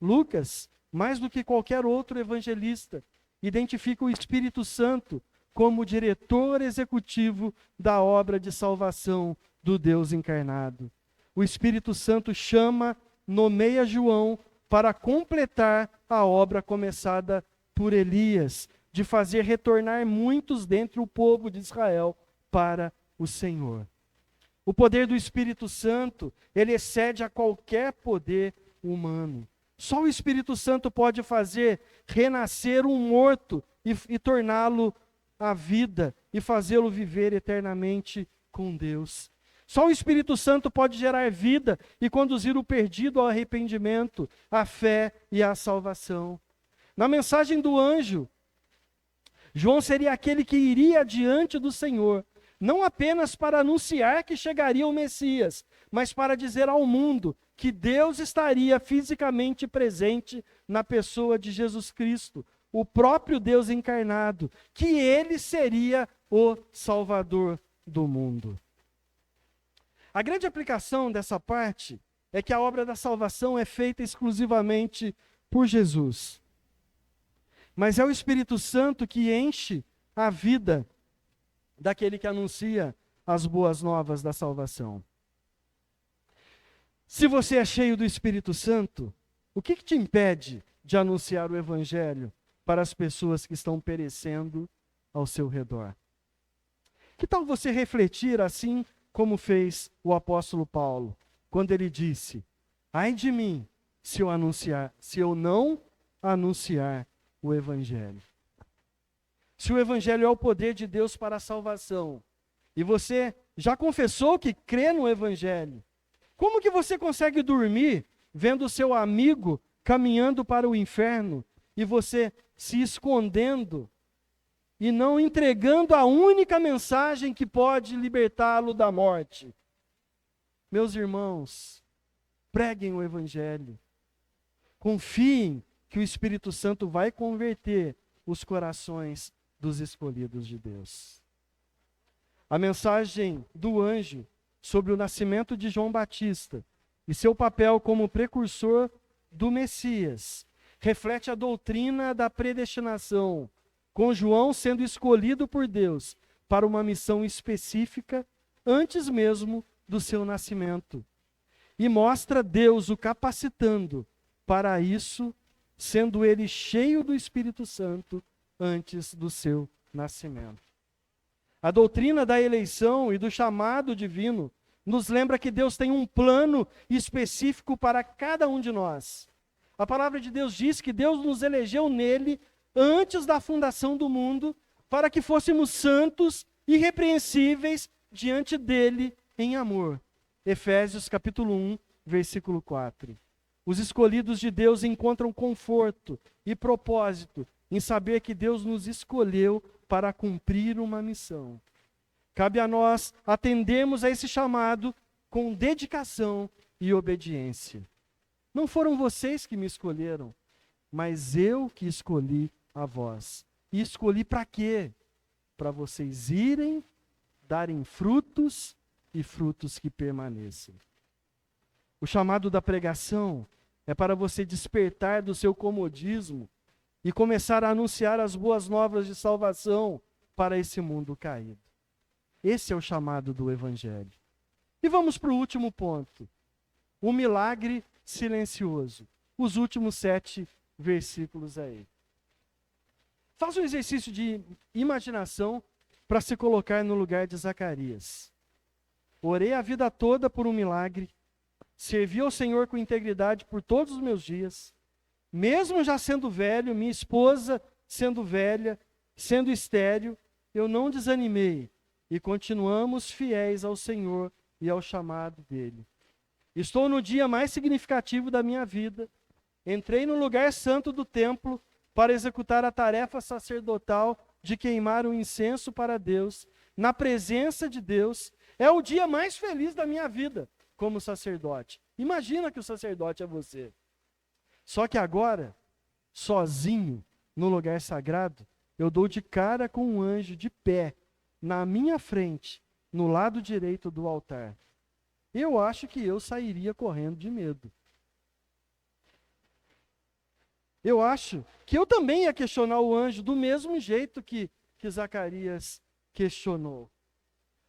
Lucas, mais do que qualquer outro evangelista, identifica o Espírito Santo como diretor executivo da obra de salvação do Deus encarnado. O Espírito Santo nomeia João para completar a obra começada por Elias, de fazer retornar muitos dentre o povo de Israel para o Senhor. O poder do Espírito Santo, ele excede a qualquer poder humano. Só o Espírito Santo pode fazer renascer um morto e torná-lo à vida e fazê-lo viver eternamente com Deus. Só o Espírito Santo pode gerar vida e conduzir o perdido ao arrependimento, à fé e à salvação. Na mensagem do anjo, João seria aquele que iria diante do Senhor, não apenas para anunciar que chegaria o Messias, mas para dizer ao mundo que Deus estaria fisicamente presente na pessoa de Jesus Cristo, o próprio Deus encarnado, que ele seria o Salvador do mundo. A grande aplicação dessa parte é que a obra da salvação é feita exclusivamente por Jesus. Mas é o Espírito Santo que enche a vida daquele que anuncia as boas novas da salvação. Se você é cheio do Espírito Santo, o que te impede de anunciar o Evangelho para as pessoas que estão perecendo ao seu redor? Que tal você refletir assim como fez o apóstolo Paulo, quando ele disse: ai de mim, se eu não anunciar o Evangelho. Se o Evangelho é o poder de Deus para a salvação, e você já confessou que crê no Evangelho, como que você consegue dormir vendo o seu amigo caminhando para o inferno e você se escondendo e não entregando a única mensagem que pode libertá-lo da morte? Meus irmãos, preguem o Evangelho. Confiem que o Espírito Santo vai converter os corações dos escolhidos de Deus. A mensagem do anjo sobre o nascimento de João Batista e seu papel como precursor do Messias reflete a doutrina da predestinação, com João sendo escolhido por Deus para uma missão específica antes mesmo do seu nascimento. E mostra Deus o capacitando para isso, sendo ele cheio do Espírito Santo antes do seu nascimento. A doutrina da eleição e do chamado divino nos lembra que Deus tem um plano específico para cada um de nós. A palavra de Deus diz que Deus nos elegeu nele antes da fundação do mundo, para que fôssemos santos, irrepreensíveis diante dele em amor. Efésios capítulo 1, versículo 4. Os escolhidos de Deus encontram conforto e propósito em saber que Deus nos escolheu para cumprir uma missão. Cabe a nós atendermos a esse chamado com dedicação e obediência. Não foram vocês que me escolheram, mas eu que escolhi a vós. E escolhi para quê? Para vocês irem, darem frutos e frutos que permaneçam. O chamado da pregação é para você despertar do seu comodismo e começar a anunciar as boas novas de salvação para esse mundo caído. Esse é o chamado do Evangelho. E vamos para o último ponto. O milagre silencioso. Os últimos 7 versículos aí. Faça um exercício de imaginação para se colocar no lugar de Zacarias. Orei a vida toda por um milagre, servi ao Senhor com integridade por todos os meus dias, mesmo já sendo velho, minha esposa sendo velha, sendo estéril, eu não desanimei e continuamos fiéis ao Senhor e ao chamado dele. Estou no dia mais significativo da minha vida, entrei no lugar santo do templo para executar a tarefa sacerdotal de queimar o incenso para Deus, na presença de Deus. É o dia mais feliz da minha vida como sacerdote. Imagina que o sacerdote é você. Só que agora, sozinho, no lugar sagrado, eu dou de cara com um anjo de pé, na minha frente, no lado direito do altar. Eu acho que eu sairia correndo de medo. Eu acho que eu também ia questionar o anjo do mesmo jeito que Zacarias questionou.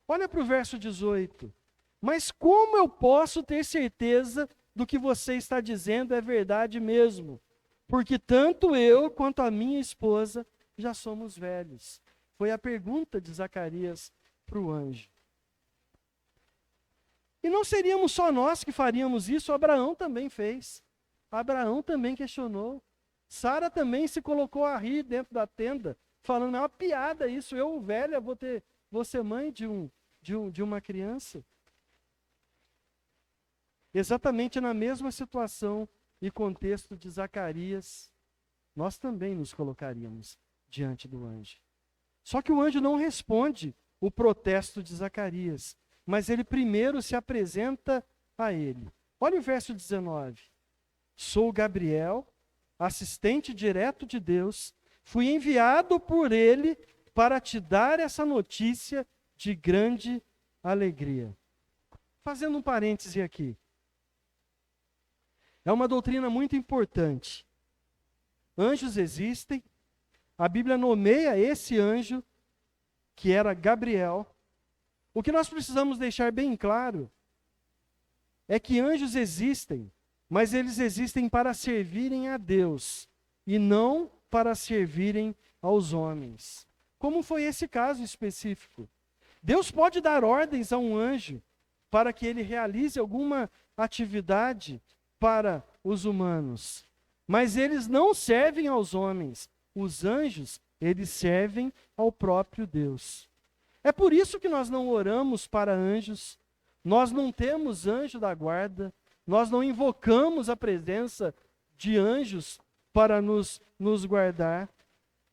Olha para o verso 18. Mas como eu posso ter certeza do que você está dizendo é verdade mesmo? Porque tanto eu quanto a minha esposa já somos velhos. Foi a pergunta de Zacarias para o anjo. E não seríamos só nós que faríamos isso, Abraão também fez. Abraão também questionou. Sara também se colocou a rir dentro da tenda, falando, é uma piada isso, eu velha vou ser mãe de uma criança. Exatamente na mesma situação e contexto de Zacarias, nós também nos colocaríamos diante do anjo. Só que o anjo não responde o protesto de Zacarias, mas ele primeiro se apresenta a ele. Olha o verso 19. Sou Gabriel, assistente direto de Deus, fui enviado por ele para te dar essa notícia de grande alegria. Fazendo um parêntese aqui. É uma doutrina muito importante. Anjos existem. A Bíblia nomeia esse anjo, que era Gabriel. O que nós precisamos deixar bem claro é que anjos existem, mas eles existem para servirem a Deus e não para servirem aos homens. Como foi esse caso específico? Deus pode dar ordens a um anjo para que ele realize alguma atividade para os humanos, mas eles não servem aos homens. Os anjos, eles servem ao próprio Deus. É por isso que nós não oramos para anjos, nós não temos anjo da guarda, nós não invocamos a presença de anjos para nos guardar.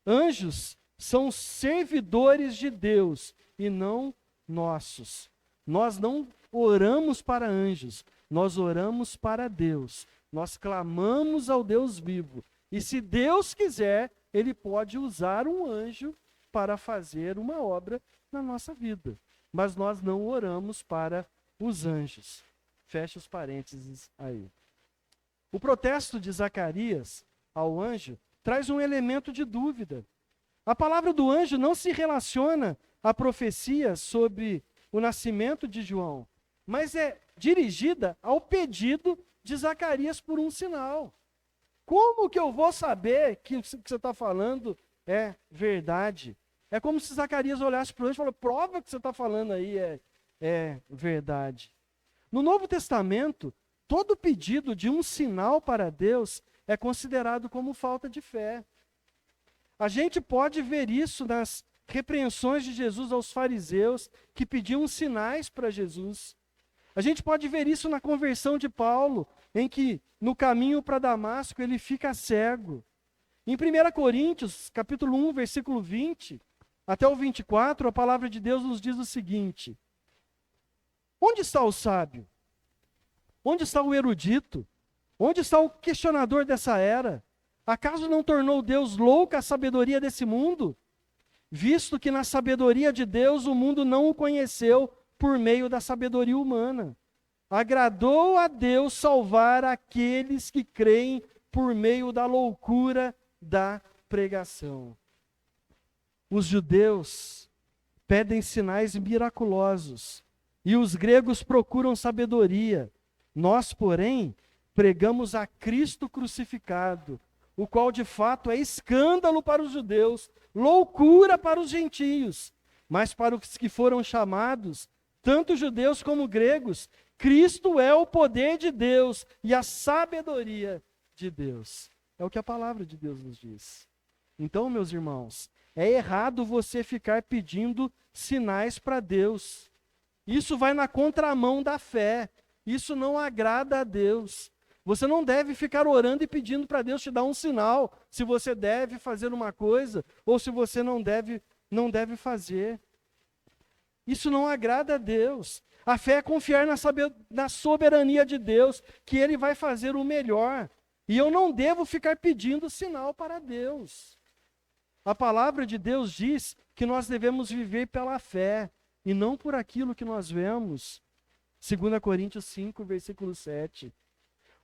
Anjos são servidores de Deus e não nossos. Nós não oramos para anjos, nós oramos para Deus. Nós clamamos ao Deus vivo. E se Deus quiser, Ele pode usar um anjo para fazer uma obra na nossa vida. Mas nós não oramos para os anjos. Fecha os parênteses aí. O protesto de Zacarias ao anjo traz um elemento de dúvida. A palavra do anjo não se relaciona à profecia sobre o nascimento de João, mas é dirigida ao pedido de Zacarias por um sinal. Como que eu vou saber que o que você está falando é verdade? É como se Zacarias olhasse para o anjo e falasse, prova que o que você está falando aí é verdade. No Novo Testamento, todo pedido de um sinal para Deus é considerado como falta de fé. A gente pode ver isso nas repreensões de Jesus aos fariseus que pediam sinais para Jesus. A gente pode ver isso na conversão de Paulo, em que no caminho para Damasco ele fica cego. Em 1 Coríntios, capítulo 1, versículo 20, até o 24, a palavra de Deus nos diz o seguinte: onde está o sábio? Onde está o erudito? Onde está o questionador dessa era? Acaso não tornou Deus louca a sabedoria desse mundo? Visto que na sabedoria de Deus o mundo não o conheceu por meio da sabedoria humana. Agradou a Deus salvar aqueles que creem por meio da loucura da pregação. Os judeus pedem sinais miraculosos e os gregos procuram sabedoria. Nós, porém, pregamos a Cristo crucificado, o qual de fato é escândalo para os judeus, loucura para os gentios, mas para os que foram chamados, tanto judeus como gregos, Cristo é o poder de Deus e a sabedoria de Deus. É o que a palavra de Deus nos diz. Então, meus irmãos, é errado você ficar pedindo sinais para Deus. Isso vai na contramão da fé. Isso não agrada a Deus. Você não deve ficar orando e pedindo para Deus te dar um sinal, se você deve fazer uma coisa ou se você não deve fazer. Isso não agrada a Deus. A fé é confiar na soberania de Deus, que Ele vai fazer o melhor. E eu não devo ficar pedindo sinal para Deus. A palavra de Deus diz que nós devemos viver pela fé e não por aquilo que nós vemos. 2 Coríntios 5, versículo 7.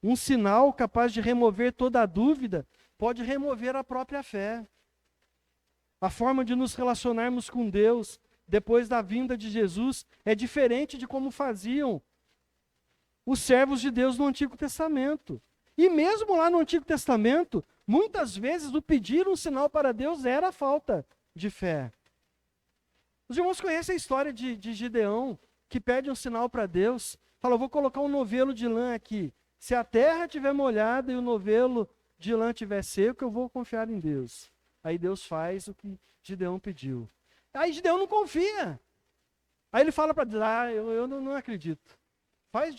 Um sinal capaz de remover toda a dúvida pode remover a própria fé. A forma de nos relacionarmos com Deus depois da vinda de Jesus é diferente de como faziam os servos de Deus no Antigo Testamento. E mesmo lá no Antigo Testamento, muitas vezes o pedir um sinal para Deus era falta de fé. Os irmãos conhecem a história de Gideão, que pede um sinal para Deus, fala, eu vou colocar um novelo de lã aqui. Se a terra estiver molhada e o novelo de lã estiver seco, eu vou confiar em Deus. Aí Deus faz o que Gideão pediu. Aí Gideão não confia. Aí ele fala para Deus, eu não acredito. Faz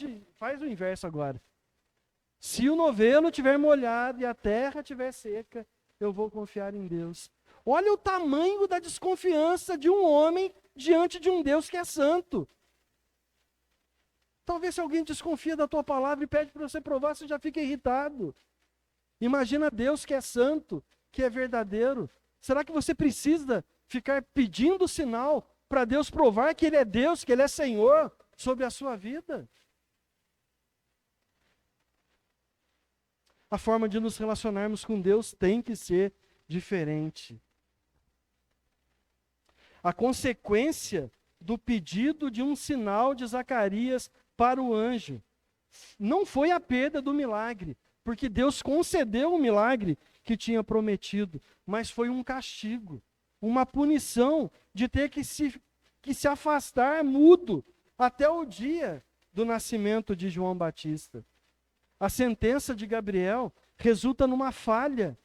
o inverso agora. Se o novelo estiver molhado e a terra estiver seca, eu vou confiar em Deus. Olha o tamanho da desconfiança de um homem diante de um Deus que é santo. Talvez se alguém desconfia da tua palavra e pede para você provar, você já fica irritado. Imagina Deus que é santo, que é verdadeiro. Será que você precisa ficar pedindo sinal para Deus provar que Ele é Deus, que Ele é Senhor sobre a sua vida? A forma de nos relacionarmos com Deus tem que ser diferente. A consequência do pedido de um sinal de Zacarias para o anjo não foi a perda do milagre, porque Deus concedeu o milagre que tinha prometido, mas foi um castigo, uma punição de ter que se afastar mudo até o dia do nascimento de João Batista. A sentença de Gabriel resulta numa falha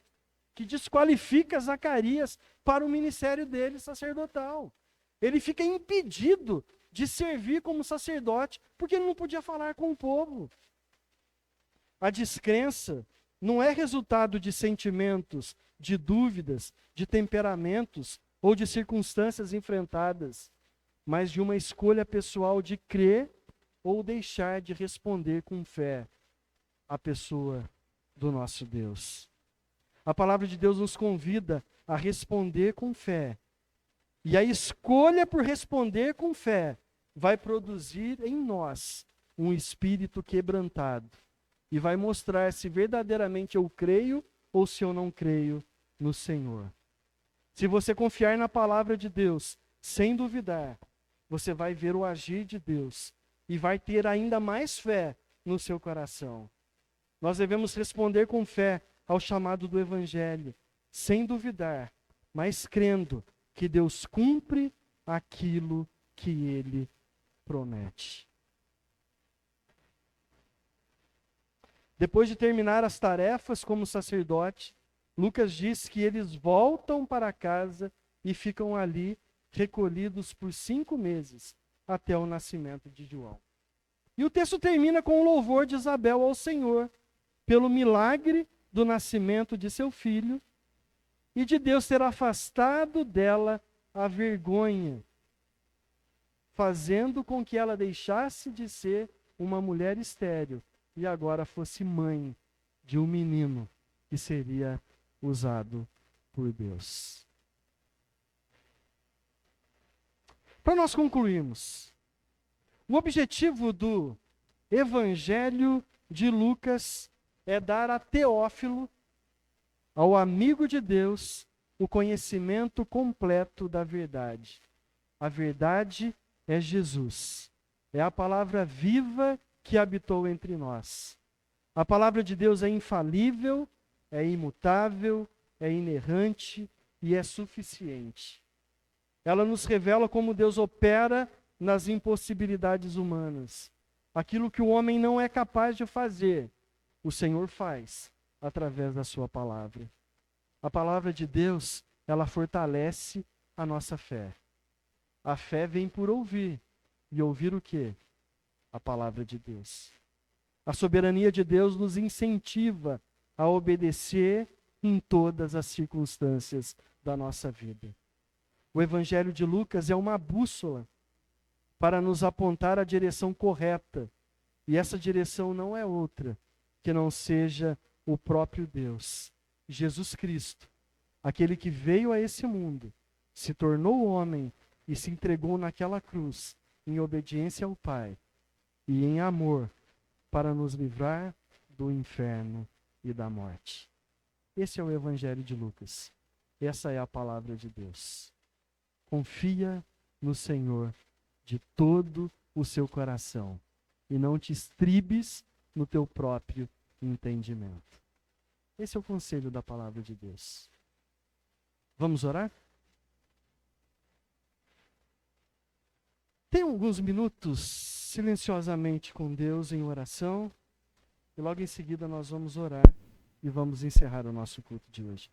que desqualifica Zacarias para o ministério dele sacerdotal. Ele fica impedido de servir como sacerdote, porque ele não podia falar com o povo. A descrença não é resultado de sentimentos, de dúvidas, de temperamentos ou de circunstâncias enfrentadas, mas de uma escolha pessoal de crer ou deixar de responder com fé à pessoa do nosso Deus. A palavra de Deus nos convida a responder com fé. E a escolha por responder com fé vai produzir em nós um espírito quebrantado. E vai mostrar se verdadeiramente eu creio ou se eu não creio no Senhor. Se você confiar na palavra de Deus, sem duvidar, você vai ver o agir de Deus e vai ter ainda mais fé no seu coração. Nós devemos responder com fé ao chamado do Evangelho, sem duvidar, mas crendo que Deus cumpre aquilo que Ele promete. Depois de terminar as tarefas como sacerdote, Lucas diz que eles voltam para casa e ficam ali recolhidos por 5 meses, até o nascimento de João. E o texto termina com o louvor de Isabel ao Senhor, pelo milagre do nascimento de seu filho e de Deus ter afastado dela a vergonha, fazendo com que ela deixasse de ser uma mulher estéril e agora fosse mãe de um menino que seria usado por Deus. Para nós concluirmos, o objetivo do Evangelho de Lucas é dar a Teófilo, ao amigo de Deus, o conhecimento completo da verdade. A verdade é Jesus. É a palavra viva que habitou entre nós. A palavra de Deus é infalível, é imutável, é inerrante e é suficiente. Ela nos revela como Deus opera nas impossibilidades humanas. Aquilo que o homem não é capaz de fazer, o Senhor faz através da sua palavra. A palavra de Deus, ela fortalece a nossa fé. A fé vem por ouvir. E ouvir o quê? A palavra de Deus. A soberania de Deus nos incentiva a obedecer em todas as circunstâncias da nossa vida. O Evangelho de Lucas é uma bússola para nos apontar a direção correta. E essa direção não é outra que não seja o próprio Deus, Jesus Cristo, aquele que veio a esse mundo, se tornou homem e se entregou naquela cruz, em obediência ao Pai e em amor, para nos livrar do inferno e da morte. Esse é o Evangelho de Lucas. Essa é a palavra de Deus. Confia no Senhor de todo o seu coração e não te estribes no teu próprio entendimento. Esse é o conselho da palavra de Deus. Vamos orar? Tenha alguns minutos silenciosamente com Deus em oração e logo em seguida nós vamos orar e vamos encerrar o nosso culto de hoje.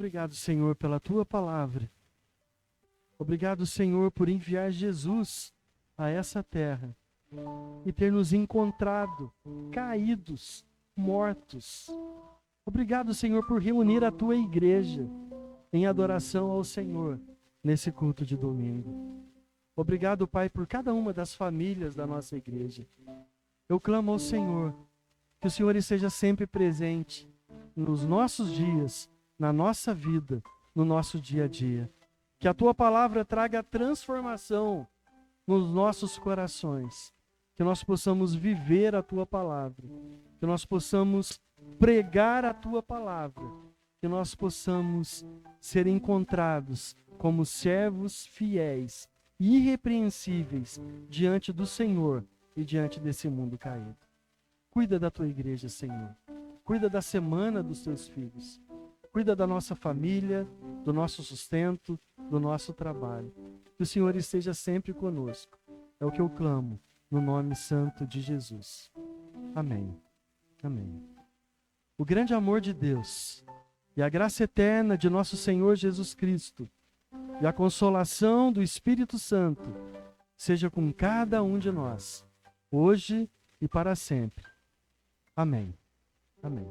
Obrigado, Senhor, pela tua palavra. Obrigado, Senhor, por enviar Jesus a essa terra e ter nos encontrado caídos, mortos. Obrigado, Senhor, por reunir a tua igreja em adoração ao Senhor nesse culto de domingo. Obrigado, Pai, por cada uma das famílias da nossa igreja. Eu clamo ao Senhor que o Senhor esteja sempre presente nos nossos dias, na nossa vida, no nosso dia a dia. Que a tua palavra traga transformação nos nossos corações. Que nós possamos viver a tua palavra. Que nós possamos pregar a tua palavra. Que nós possamos ser encontrados como servos fiéis, irrepreensíveis diante do Senhor e diante desse mundo caído. Cuida da tua igreja, Senhor. Cuida da semana dos teus filhos. Cuida da nossa família, do nosso sustento, do nosso trabalho. Que o Senhor esteja sempre conosco. É o que eu clamo, no nome santo de Jesus. Amém. Amém. O grande amor de Deus e a graça eterna de nosso Senhor Jesus Cristo e a consolação do Espírito Santo seja com cada um de nós, hoje e para sempre. Amém. Amém.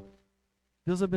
Deus abençoe.